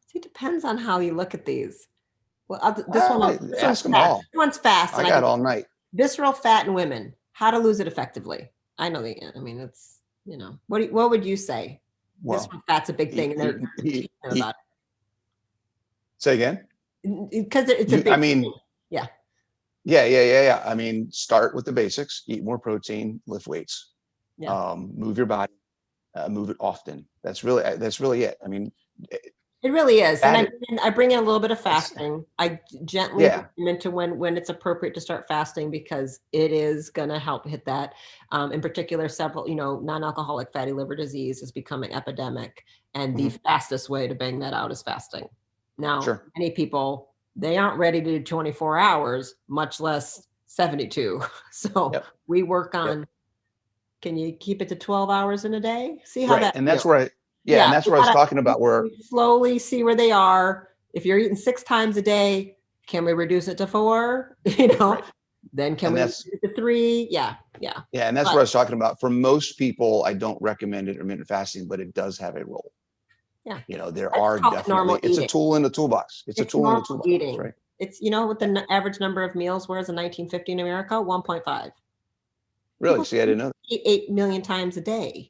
see, it depends on how you look at these. Well, ask them all. This one's fast. I got all night. Visceral fat in women. How to lose it effectively. I know it's, what would you say? Well, visceral fat's a big thing. And they're teaching about it. Say again? Because it's a big thing. Yeah. Yeah. I mean, start with the basics, eat more protein, lift weights, move your body, move it often. That's really it. I mean, it really is. And I bring in a little bit of fasting. I gently bring them into when it's appropriate to start fasting, because it is going to help hit that. In particular, several, non-alcoholic fatty liver disease is becoming epidemic. And the fastest way to bang that out is fasting. Now, many people, they aren't ready to do 24 hours, much less 72. So we work on, can you keep it to 12 hours in a day? See how that and that's where and that's what I was talking about, where slowly see where they are. If you're eating 6 times a day, can we reduce it to 4? Then can we reduce it to 3? Yeah. And that's what I was talking about. For most people, I don't recommend intermittent fasting, but it does have a role. Yeah. There are definitely, it's a tool in the toolbox. It's a tool in the toolbox. Eating. Right? It's, what the average number of meals was in 1950 in America? 1.5. Really? See, I didn't know that. Eat 8 million times a day.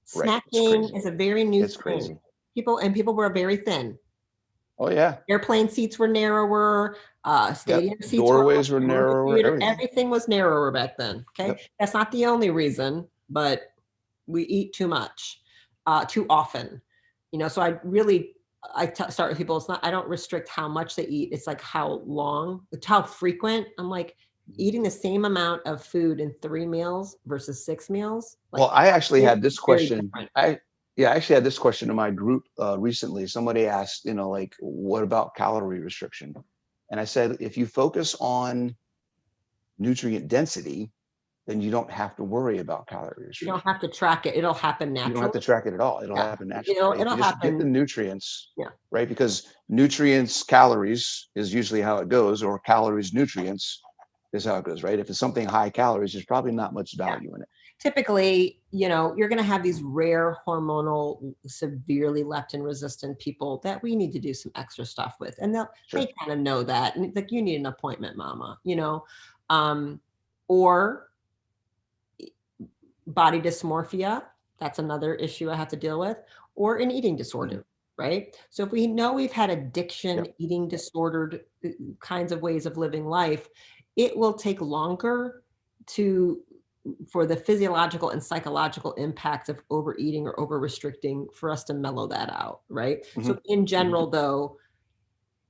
Snacking is a very new thing. Crazy. People were very thin. Oh yeah. Airplane seats were narrower. Stadium seats doorways were narrower. Everything was narrower back then. Okay, that's not the only reason, but we eat too much, too often. So I start with people. It's not. I don't restrict how much they eat. It's like how long, how frequent. I'm like, eating the same amount of food in 3 meals versus 6 meals. Well, I actually had this question. I actually had this question in my group recently. Somebody asked, like, what about calorie restriction? And I said, if you focus on nutrient density, then you don't have to worry about calorie restriction. You don't have to track it. It'll happen naturally. You don't have to track it at all. It'll happen naturally. It'll happen. Get the nutrients, right? Because nutrients, calories is usually how it goes, or calories, nutrients is how it goes, right? If it's something high calories, there's probably not much value in it. Typically, you're going to have these rare hormonal, severely leptin resistant people that we need to do some extra stuff with. And they kind of know that. And it's like, you need an appointment, mama, or body dysmorphia. That's another issue I have to deal with, or an eating disorder. Right? So if we know we've had addiction, eating disordered kinds of ways of living life, it will take longer for the physiological and psychological impacts of overeating or over restricting for us to mellow that out, right? So in general, though,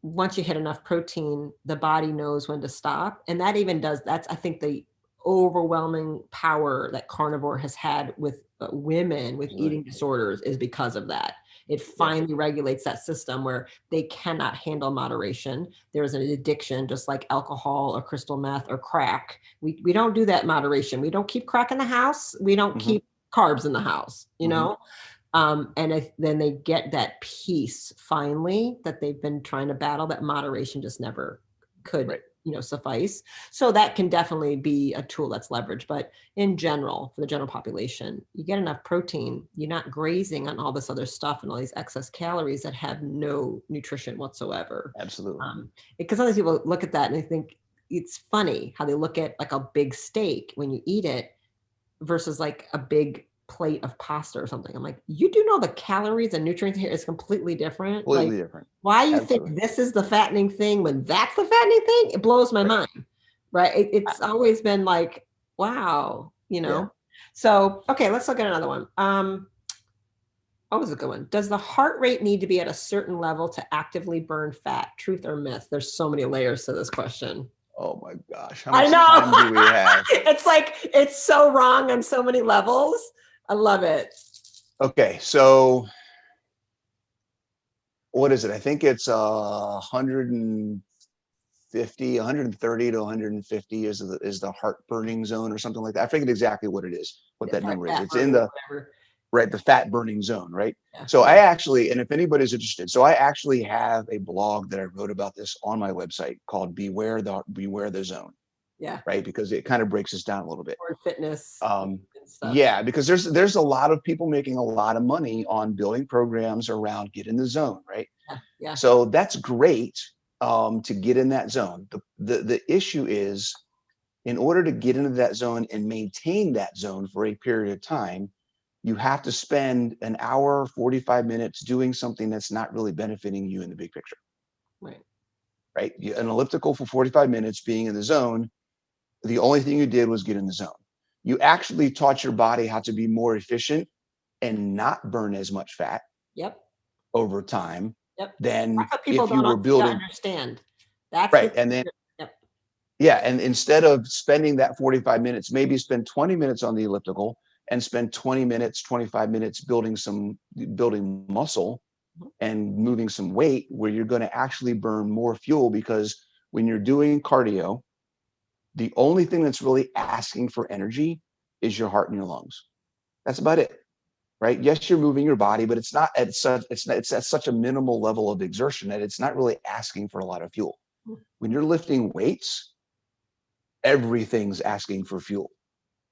once you hit enough protein, the body knows when to stop. And that even that's, I think, the overwhelming power that Carnivore has had with women with eating disorders is because of that. It finally regulates that system where they cannot handle moderation. There's an addiction, just like alcohol or crystal meth or crack. We don't do that moderation. We don't keep crack in the house. We don't keep carbs in the house, and then they get that peace finally that they've been trying to battle, that moderation just never could suffice. So that can definitely be a tool that's leveraged. But in general, for the general population, you get enough protein, you're not grazing on all this other stuff and all these excess calories that have no nutrition whatsoever. Absolutely. Because sometimes people look at that and they think it's funny how they look at like a big steak when you eat it versus like a big plate of pasta or something. I'm like, you do know the calories and nutrients here is completely different. Completely Like, different. why you Absolutely. think this is the fattening thing when that's the fattening thing? It blows my mind. Right. It's always been like, wow, you know? Yeah. So, okay, let's look at another one. What was a good one? Does the heart rate need to be at a certain level to actively burn fat? Truth or myth? There's so many layers to this question. Oh my gosh. How I much know. time do we have? It's like, it's so wrong on so many levels. I love it. Okay. So what is it? I think it's 150, 130 to 150 is the heart burning zone or something like that. I forget exactly what it is, what that number is. It's in the the fat burning zone, right? Yeah. So I actually, and if anybody's interested, so I actually have a blog that I wrote about this on my website called Beware the Zone. Yeah. Right. Because it kind of breaks us down a little bit. Or fitness. Yeah, because there's a lot of people making a lot of money on building programs around get in the zone, right? Yeah. So that's great to get in that zone. The issue is, in order to get into that zone and maintain that zone for a period of time, you have to spend an hour, 45 minutes doing something that's not really benefiting you in the big picture. Right. Right. An elliptical for 45 minutes being in the zone, the only thing you did was get in the zone. You actually taught your body how to be more efficient and not burn as much fat. Yep. Over time. Yep. Than people if you were building. Understand. That's right. And then, yeah. And instead of spending that 45 minutes, maybe spend 20 minutes on the elliptical and spend 20 minutes, 25 minutes building muscle and moving some weight, where you're going to actually burn more fuel, because when you're doing cardio, the only thing that's really asking for energy is your heart and your lungs. That's about it. Right? Yes, you're moving your body, but it's not at such a minimal level of exertion that it's not really asking for a lot of fuel. When you're lifting weights, everything's asking for fuel.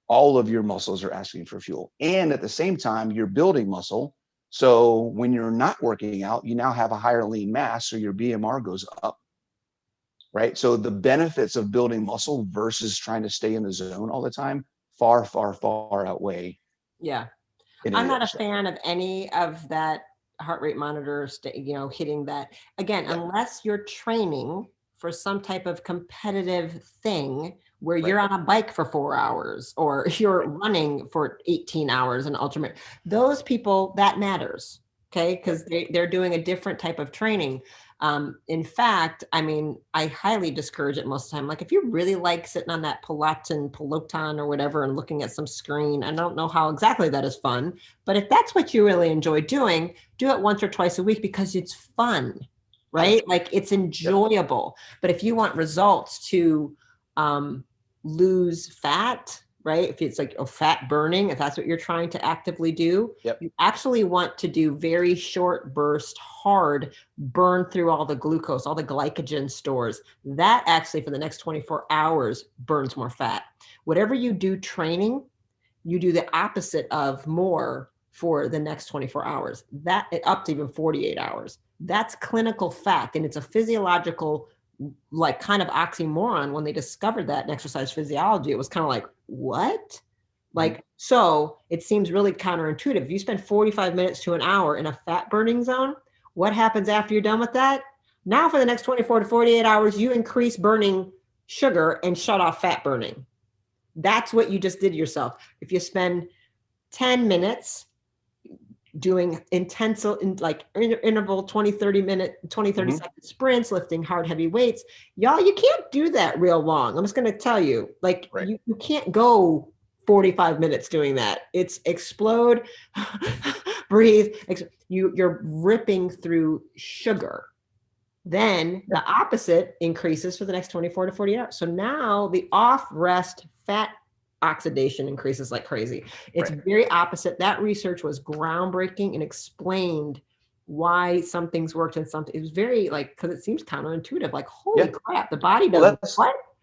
All of your muscles are asking for fuel. And at the same time, you're building muscle. So when you're not working out, you now have a higher lean mass, so your BMR goes up. Right? So the benefits of building muscle versus trying to stay in the zone all the time far, far, far outweigh. Yeah. I'm not a fan of any of that heart rate monitor, hitting that. Again, unless you're training for some type of competitive thing where you're on a bike for 4 hours or you're running for 18 hours in ultramarathon. Those people, that matters, okay? Because they're doing a different type of training. In fact, I mean, I highly discourage it most of the time. Like, if you really like sitting on that peloton or whatever and looking at some screen, I don't know how exactly that is fun, but if that's what you really enjoy doing, do it once or twice a week because it's fun, right? Like, it's enjoyable. But if you want results to lose fat, right? If it's like fat burning, if that's what you're trying to actively do, you actually want to do very short burst, hard burn through all the glucose, all the glycogen stores. That actually for the next 24 hours burns more fat. Whatever you do training, you do the opposite of more for the next 24 hours, that up to even 48 hours. That's clinical fact. And it's a physiological, like, kind of oxymoron. When they discovered that in exercise physiology, it was kind of like, what? Like, so it seems really counterintuitive. If you spend 45 minutes to an hour in a fat burning zone, what happens after you're done with that? Now for the next 24 to 48 hours, you increase burning sugar and shut off fat burning. That's what you just did to yourself. If you spend 10 minutes doing intense, interval 20, 30 second sprints, lifting hard, heavy weights, y'all, you can't do that real long. I'm just going to tell you, like, you can't go 45 minutes doing that. It's explode, breathe. You're ripping through sugar. Then the opposite increases for the next 24 to 48 hours. So now the off rest fat oxidation increases like crazy. It's very opposite. That research was groundbreaking and explained why some things worked and something. It was very, like, because it seems counterintuitive. Like, holy crap, the body doesn't.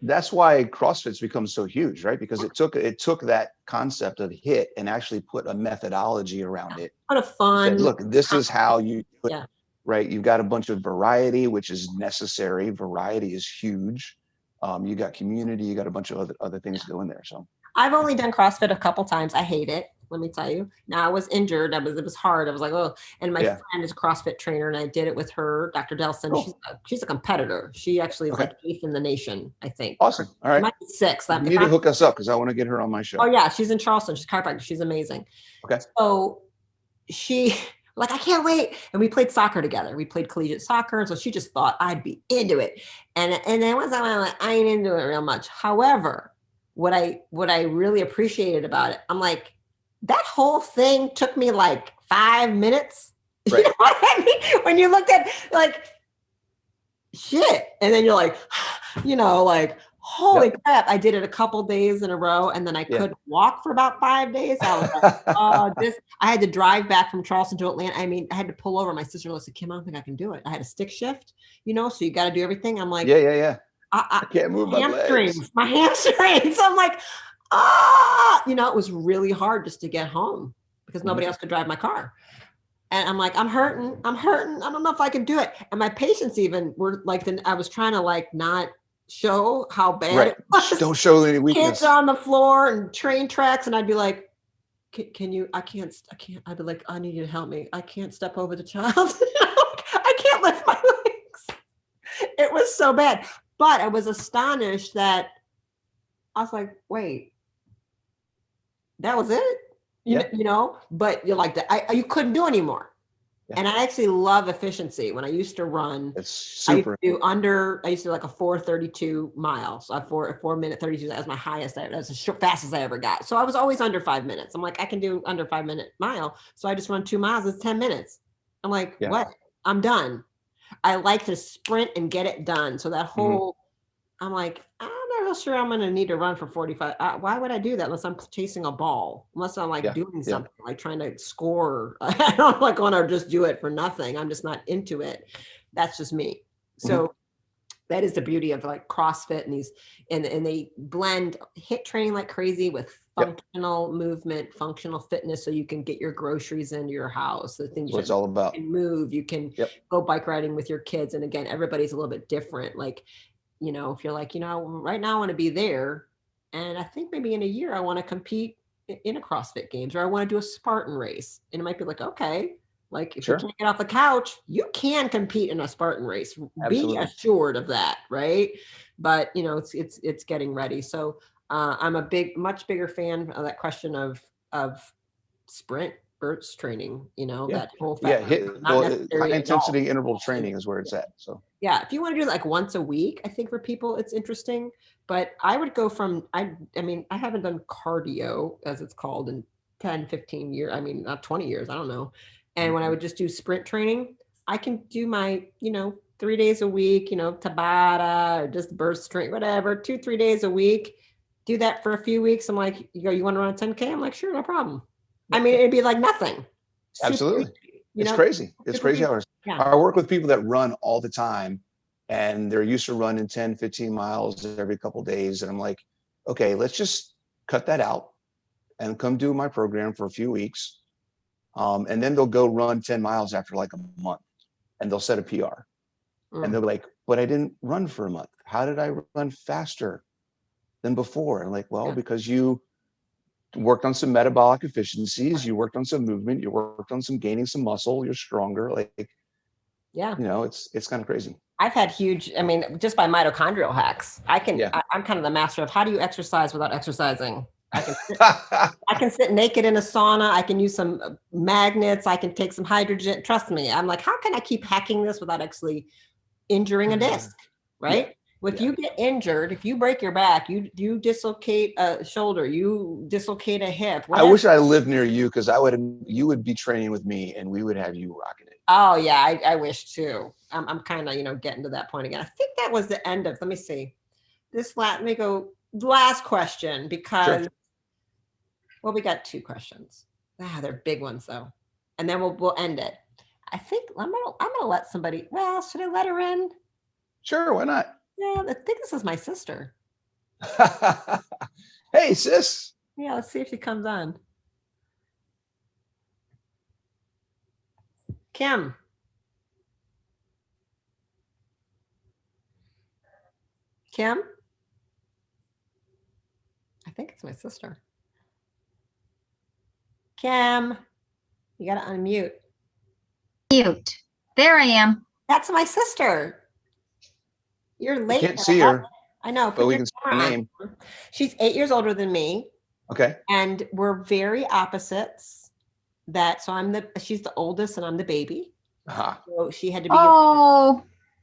That's why CrossFit's become so huge, right? Because it took that concept of HIIT and actually put a methodology around it. What a fun. Said, look, this is how you do it. Right. You've got a bunch of variety, which is necessary. Variety is huge. You got community, you got a bunch of other things go in there. So I've only done CrossFit a couple times. I hate it. let me tell you. Now I was injured. It was hard. I was like, oh, and my friend is a CrossFit trainer and I did it with her, Dr. Delson. Cool. She's a competitor. She actually is like 8th in the nation, I think. Awesome. All right. She might be 6th. You need to hook us up because I want to get her on my show. Oh yeah. She's in Charleston. She's a chiropractor. She's amazing. Okay. So she like, I can't wait. And we played soccer together. We played collegiate soccer. And so she just thought I'd be into it. And then once I'm like, I ain't into it real much. However, what I really appreciated about it, I'm like, that whole thing took me like 5 minutes. Right. You know what I mean? When you looked at like shit, and then you're like, you know, like, holy crap, I did it a couple days in a row, and then I couldn't walk for about 5 days. I was like, oh, I had to drive back from Charleston to Atlanta. I mean, I had to pull over. My sister said, Kim, I don't think I can do it. I had a stick shift, you know, so you got to do everything. I'm like, I can't move my legs. My hamstrings. I'm like, you know, it was really hard just to get home because nobody else could drive my car. And I'm like, I'm hurting. I don't know if I can do it. And my patients even were like, I was trying to like not show how bad it was. Don't show any weakness. Kids on the floor and train tracks. And I'd be like, can you, I can't. I'd be like, I need you to help me. I can't step over the child. I can't lift my legs. It was so bad. But I was astonished that I was like, wait, that was it? You know, but you're like, you couldn't do anymore. Yeah. And I actually love efficiency. When I used to run, it's super. I used to do like a 4:32 miles. So 4:32, that was my highest. That's as fast as I ever got. So I was always under 5 minutes. I'm like, I can do under 5 minute mile. So I just run 2 miles. It's 10 minutes. I'm like, what? I'm done. I like to sprint and get it done. So that whole, I'm like, I'm not real sure I'm going to need to run for 45. Why would I do that unless I'm chasing a ball? Unless I'm like doing something, like trying to score. I don't like want to just do it for nothing. I'm just not into it. That's just me. So that is the beauty of like CrossFit and these, and they blend HIIT training like crazy with functional movement, functional fitness, so you can get your groceries into your house. The things it's all about. You can move, you can go bike riding with your kids. And again, everybody's a little bit different. Like, you know, if you're like, you know, right now I want to be there, and I think maybe in a year I want to compete in a CrossFit Games, or I want to do a Spartan race, and it might be like, okay, like if you can't get off the couch, you can compete in a Spartan race. Absolutely. Be assured of that, right? But you know, it's getting ready. So I'm a much bigger fan of that question of sprint burst training. You know, that whole high intensity interval training is where it's at. So if you want to do like once a week, I think for people it's interesting. But I would go from I mean, I haven't done cardio as it's called in 10, 15 years. I mean, not 20 years. I don't know. And when I would just do sprint training, I can do my, 3 days a week, Tabata or just burst strength, whatever, 2-3 days a week. Do that for a few weeks. I'm like, you want to run a 10K? I'm like, sure, no problem. I mean, it'd be like nothing. Absolutely. It's crazy. It's crazy hours. Yeah. I work with people that run all the time, and they're used to running 10, 15 miles every couple of days. And I'm like, okay, let's just cut that out and come do my program for a few weeks. And then they'll go run 10 miles after like a month, and they'll set a PR. And they'll be like, but I didn't run for a month. How did I run faster than before? And I'm like, well, because you worked on some metabolic efficiencies, you worked on some movement, you worked on some gaining some muscle, you're stronger. Like, it's kind of crazy. I've had huge, just by mitochondrial hacks, I'm kind of the master of how do you exercise without exercising? I can sit naked in a sauna. I can use some magnets. I can take some hydrogen. Trust me. I'm like, how can I keep hacking this without actually injuring a disc? Right? If you get injured, if you break your back, you dislocate a shoulder, you dislocate a hip. Whatever. I wish I lived near you, because you would be training with me and we would have you rocking it. Oh yeah, I wish too. I'm kind of getting to that point again. I think that was the end of. Let me see. Let me go. Last question, because well, we got 2 questions. They're big ones though, and then we'll end it. I think I'm gonna let somebody. Well, should I let her in? Sure, why not? Yeah, I think this is my sister. Hey, sis. Yeah, let's see if she comes on. Kim. Kim? I think it's my sister. Kim, you got to unmute. Mute. There I am. That's my sister. You're late. I can't see her. I know. But we can see her name. She's 8 years older than me. Okay. And we're very opposites. So she's the oldest and I'm the baby. Uh-huh. So she had to be.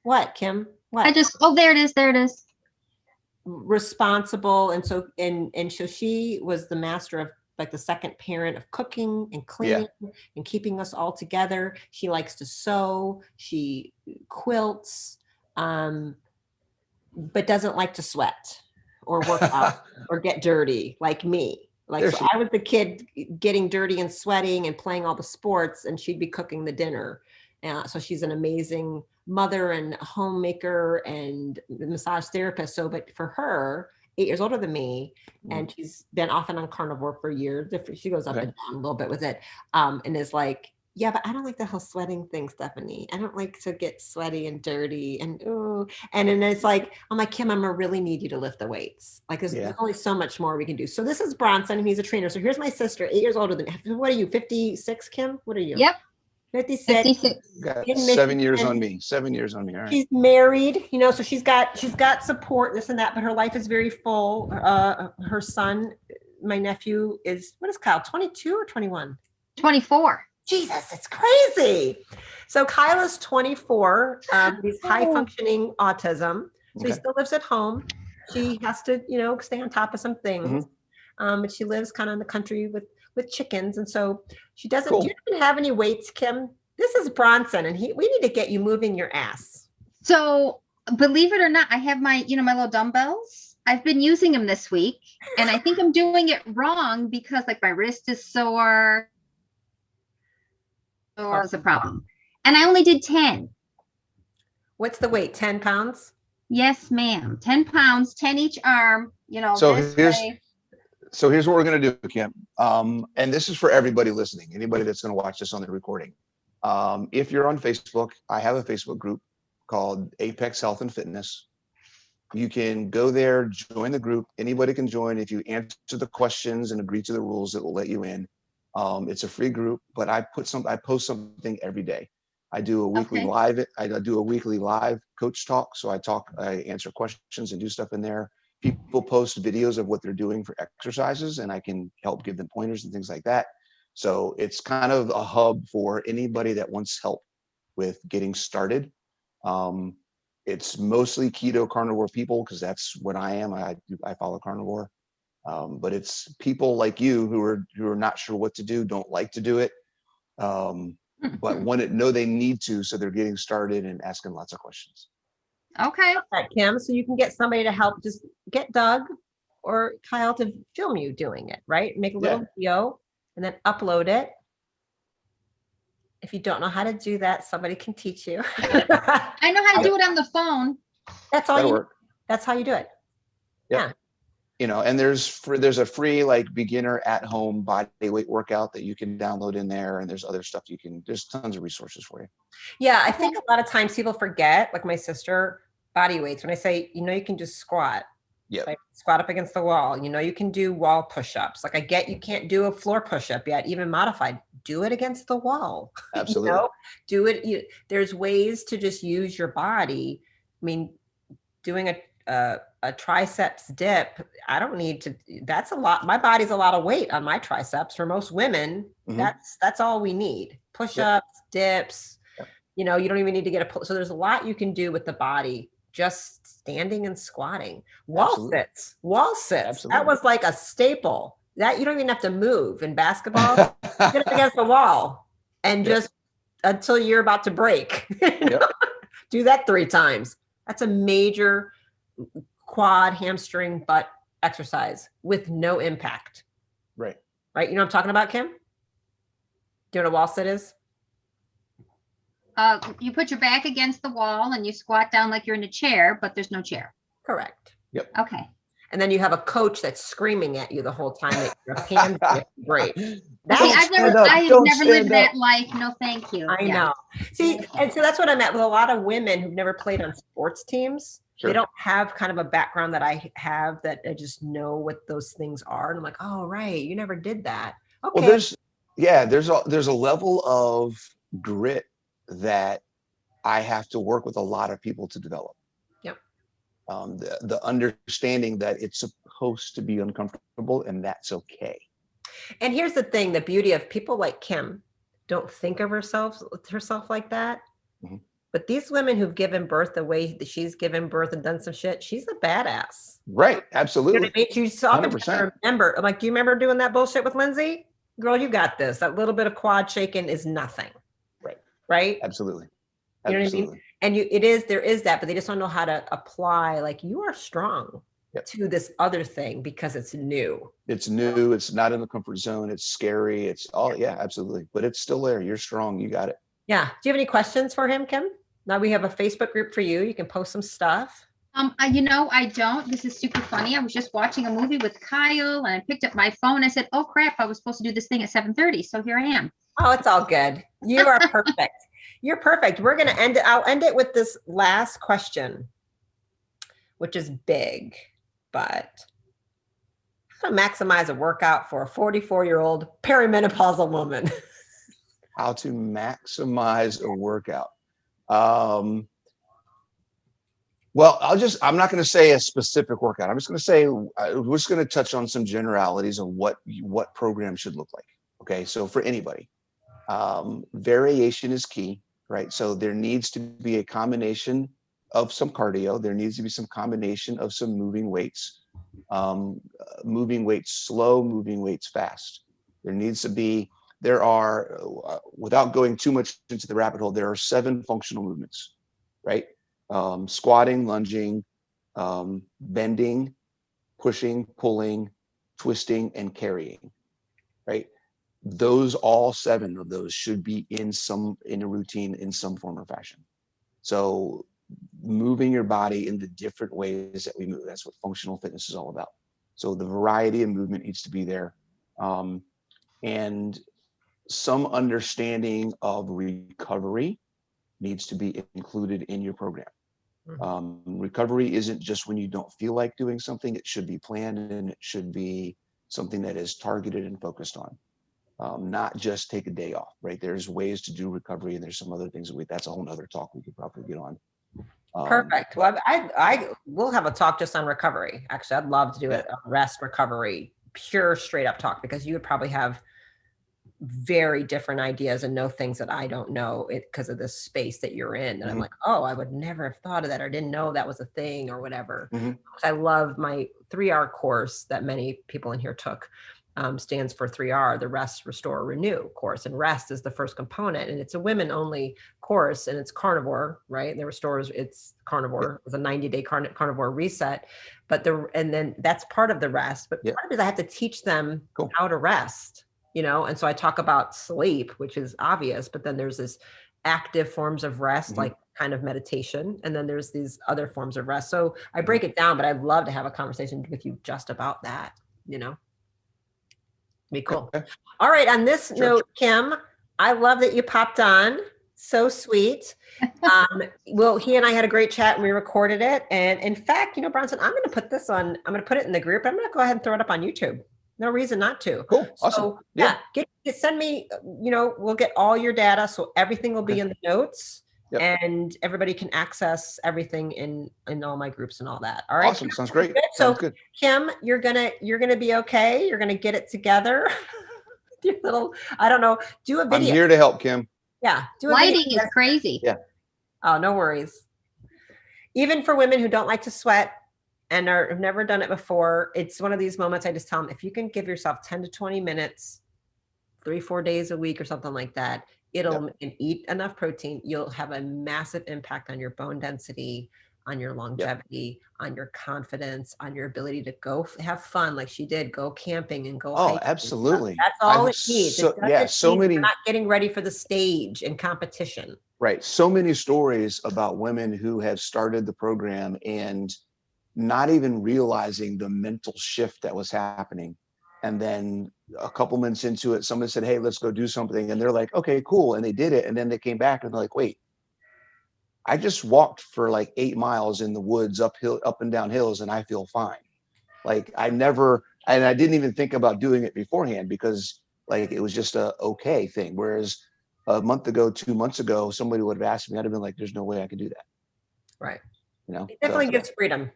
What, Kim? What? There it is. There it is. Responsible. And so she was the master of like the second parent of cooking and cleaning and keeping us all together. She likes to sew. She quilts, but doesn't like to sweat or work out or get dirty like me. So I was the kid getting dirty and sweating and playing all the sports, and she'd be cooking the dinner. So she's an amazing mother and homemaker and massage therapist. But for her, 8 years older than me, and she's been off and on Carnivore for years. She goes up and down a little bit with it, and is like, yeah, but I don't like the whole sweating thing, Stephanie. I don't like to get sweaty and dirty and then it's like, I'm like, Kim, I'm gonna really need you to lift the weights. Like there's only so much more we can do. So this is Bronson, and he's a trainer. So here's my sister, 8 years older than me. What are you, 56, Kim? What are you? Yep. 56. Got 7 years on me. 7 years on me. All right. She's married, so she's got support, this and that, but her life is very full. Her son, my nephew, what is Kyle, 22 or 21? 24. Jesus, it's crazy. So Kyle is 24. He's high functioning autism. So he still lives at home. She has to, stay on top of some things. But she lives kind of in the country with chickens. And so she doesn't, do you even have any weights, Kim? This is Bronson, and we need to get you moving your ass. So believe it or not, I have my little dumbbells. I've been using them this week, and I think I'm doing it wrong because like my wrist is sore. Or is a problem. And I only did 10. What's the weight? 10 pounds? Yes, ma'am. 10 pounds, 10 each arm, So here's what we're going to do, Kim. And this is for everybody listening, anybody that's going to watch this on the recording. If you're on Facebook, I have a Facebook group called Apex Health and Fitness. You can go there, join the group. Anybody can join. If you answer the questions and agree to the rules, it will let you in. It's a free group, but I post something every day. I do a weekly live. I do a weekly live coach talk. So I answer questions and do stuff in there. People post videos of what they're doing for exercises, and I can help give them pointers and things like that. So it's kind of a hub for anybody that wants help with getting started. It's mostly keto carnivore people, because that's what I am. I follow carnivore. But it's people like you who are not sure what to do, don't like to do it, but know they need to, so they're getting started and asking lots of questions. Okay. Right, Kim. So you can get somebody to help. Just get Doug or Kyle to film you doing it, right? Make a little video and then upload it. If you don't know how to do that, somebody can teach you. I know how to do it on the phone. That's all. That's how you do it. Yeah. And there's a free like beginner at home body weight workout that you can download in there. And there's other stuff there's tons of resources for you. Yeah. I think a lot of times people forget, like my sister, body weights. When I say, you can just squat, like squat up against the wall, you can do wall push-ups. Like I get, you can't do a floor push-up yet, even modified, do it against the wall. Absolutely. Do it. There's ways to just use your body. I mean, doing a triceps dip, I don't need to, that's a lot. My body's a lot of weight on my triceps. For most women, that's all we need. Push-ups, dips, you don't even need to get so there's a lot you can do with the body, just standing and squatting. Wall sits. Absolutely. That was like a staple. That you don't even have to move in basketball. Get up against the wall and just until you're about to break. Do that 3 times. That's a major quad, hamstring, butt exercise with no impact. Right. You know what I'm talking about, Kim? Do you know what a wall sit is? You put your back against the wall and you squat down like you're in a chair, but there's no chair. Correct. Yep. Okay. And then you have a coach that's screaming at you the whole time that your hands get great. I've never lived that life. No, thank you. I know. See, and so that's what I met with a lot of women who've never played on sports teams. Sure. They don't have kind of a background that I have, that I just know what those things are. And I'm like, oh, right. You never did that. Okay. Well, Yeah, there's a level of grit that I have to work with a lot of people to develop. Yep. The understanding that it's supposed to be uncomfortable and that's okay. And here's the thing, the beauty of people like Kim don't think of herself like that. Mm-hmm. But these women who've given birth the way that she's given birth and done some shit, she's a badass. Right. Absolutely. You know what I mean? She's often 100%. remember, I'm like, do you remember doing that bullshit with Lindsay? Girl, you got this. That little bit of quad shaking is nothing. Right. Right? Absolutely. You know what I mean? And there is that, but they just don't know how to apply, like, you are strong to this other thing because it's new. It's new. It's not in the comfort zone. It's scary. It's all, yeah, absolutely. But it's still there. You're strong. You got it. Yeah. Do you have any questions for him, Kim? Now we have a Facebook group for you. You can post some stuff. I don't. This is super funny. I was just watching a movie with Kyle and I picked up my phone. I said, oh crap, I was supposed to do this thing at 7:30. So here I am. Oh, it's all good. You are perfect. You're perfect. We're going to end it. I'll end it with this last question, which is big, but how to maximize a workout for a 44-year-old perimenopausal woman? How to maximize a workout. Well, I'm not going to say a specific workout. I'm just going to say, we're just going to touch on some generalities of what program should look like. Okay. So for anybody, variation is key, right? So there needs to be a combination of some cardio. There needs to be some combination of some moving weights, moving weights slow, moving weights fast. There are, without going too much into the rabbit hole, there are 7 functional movements, right? Squatting, lunging, bending, pushing, pulling, twisting, and carrying, right? All 7 of those should be in a routine in some form or fashion. So moving your body in the different ways that we move, that's what functional fitness is all about. So the variety of movement needs to be there. And some understanding of recovery needs to be included in your program. Recovery isn't just when you don't feel like doing something. It should be planned and it should be something that is targeted and focused on, not just take a day off, right? There's ways to do recovery and there's some other things that's a whole nother talk we could probably get on. Perfect. Well, I will have a talk just on recovery. Actually, I'd love to do it on rest, recovery, pure straight up talk, because you would probably have very different ideas and know things that I don't know because of this space that you're in. And I'm like, oh, I would never have thought of that, or didn't know that was a thing or whatever. I love my 3R course that many people in here took. Stands for 3R, the Rest, Restore, Renew course. And rest is the first component. And it's a women only course and it's carnivore, right? And the restores, it's carnivore. It's a 90-day carnivore reset. And then that's part of the rest. But part of it is I have to teach them how to rest, and so I talk about sleep, which is obvious, but then there's this active forms of rest, like kind of meditation. And then there's these other forms of rest. So I break it down, but I'd love to have a conversation with you just about that, Be cool. Okay. All right. On this note, Kim, I love that you popped on. So sweet. He and I had a great chat and we recorded it. And in fact, Bronson, I'm going to put this on, I'm going to put it in the group. I'm going to go ahead and throw it up on YouTube. No reason not to. Cool. Awesome. So, send me, we'll get all your data. So everything will be in the notes and everybody can access everything in all my groups and all that. All right. Awesome. Sounds great. So good. Kim, you're going to be okay. You're going to get it together. Your little, I don't know, do a video. I'm here to help, Kim. Yeah. Lighting is crazy. Yeah. Oh, no worries. Even for women who don't like to sweat, and have never done it before, it's one of these moments I just tell them, if you can give yourself 10 to 20 minutes, 3-4 days a week or something like that, and eat enough protein, you'll have a massive impact on your bone density, on your longevity, on your confidence, on your ability to go have fun like she did, go camping and go hiking. Absolutely. That's all it needs. So many. You're not getting ready for the stage and competition. Right. So many stories about women who have started the program and not even realizing the mental shift that was happening. And then a couple minutes into it, someone said, hey, let's go do something. And they're like, okay, cool. And they did it. And then they came back and they're like, wait, I just walked for like 8 miles in the woods, up and down hills, and I feel fine. Like I didn't even think about doing it beforehand because like it was just a okay thing. Whereas a month ago, 2 months ago, somebody would have asked me, I'd have been like, there's no way I could do that. Right. You know, It definitely gives freedom.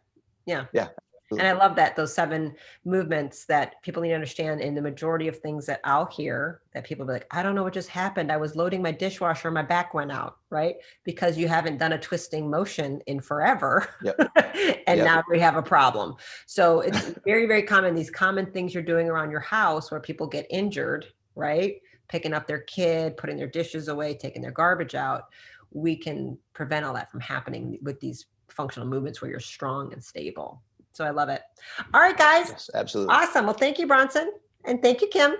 Yeah. Yeah. And I love that, those 7 movements that people need to understand. In the majority of things that I'll hear, that people be like, I don't know what just happened. I was loading my dishwasher, my back went out, right? Because you haven't done a twisting motion in forever. Yep. And now we have a problem. So it's very, very common, these common things you're doing around your house where people get injured, right? Picking up their kid, putting their dishes away, taking their garbage out. We can prevent all that from happening with these functional movements where you're strong and stable. So I love it. All right, guys. Yes, absolutely. Awesome. Well, thank you, Bronson. And thank you, Kim.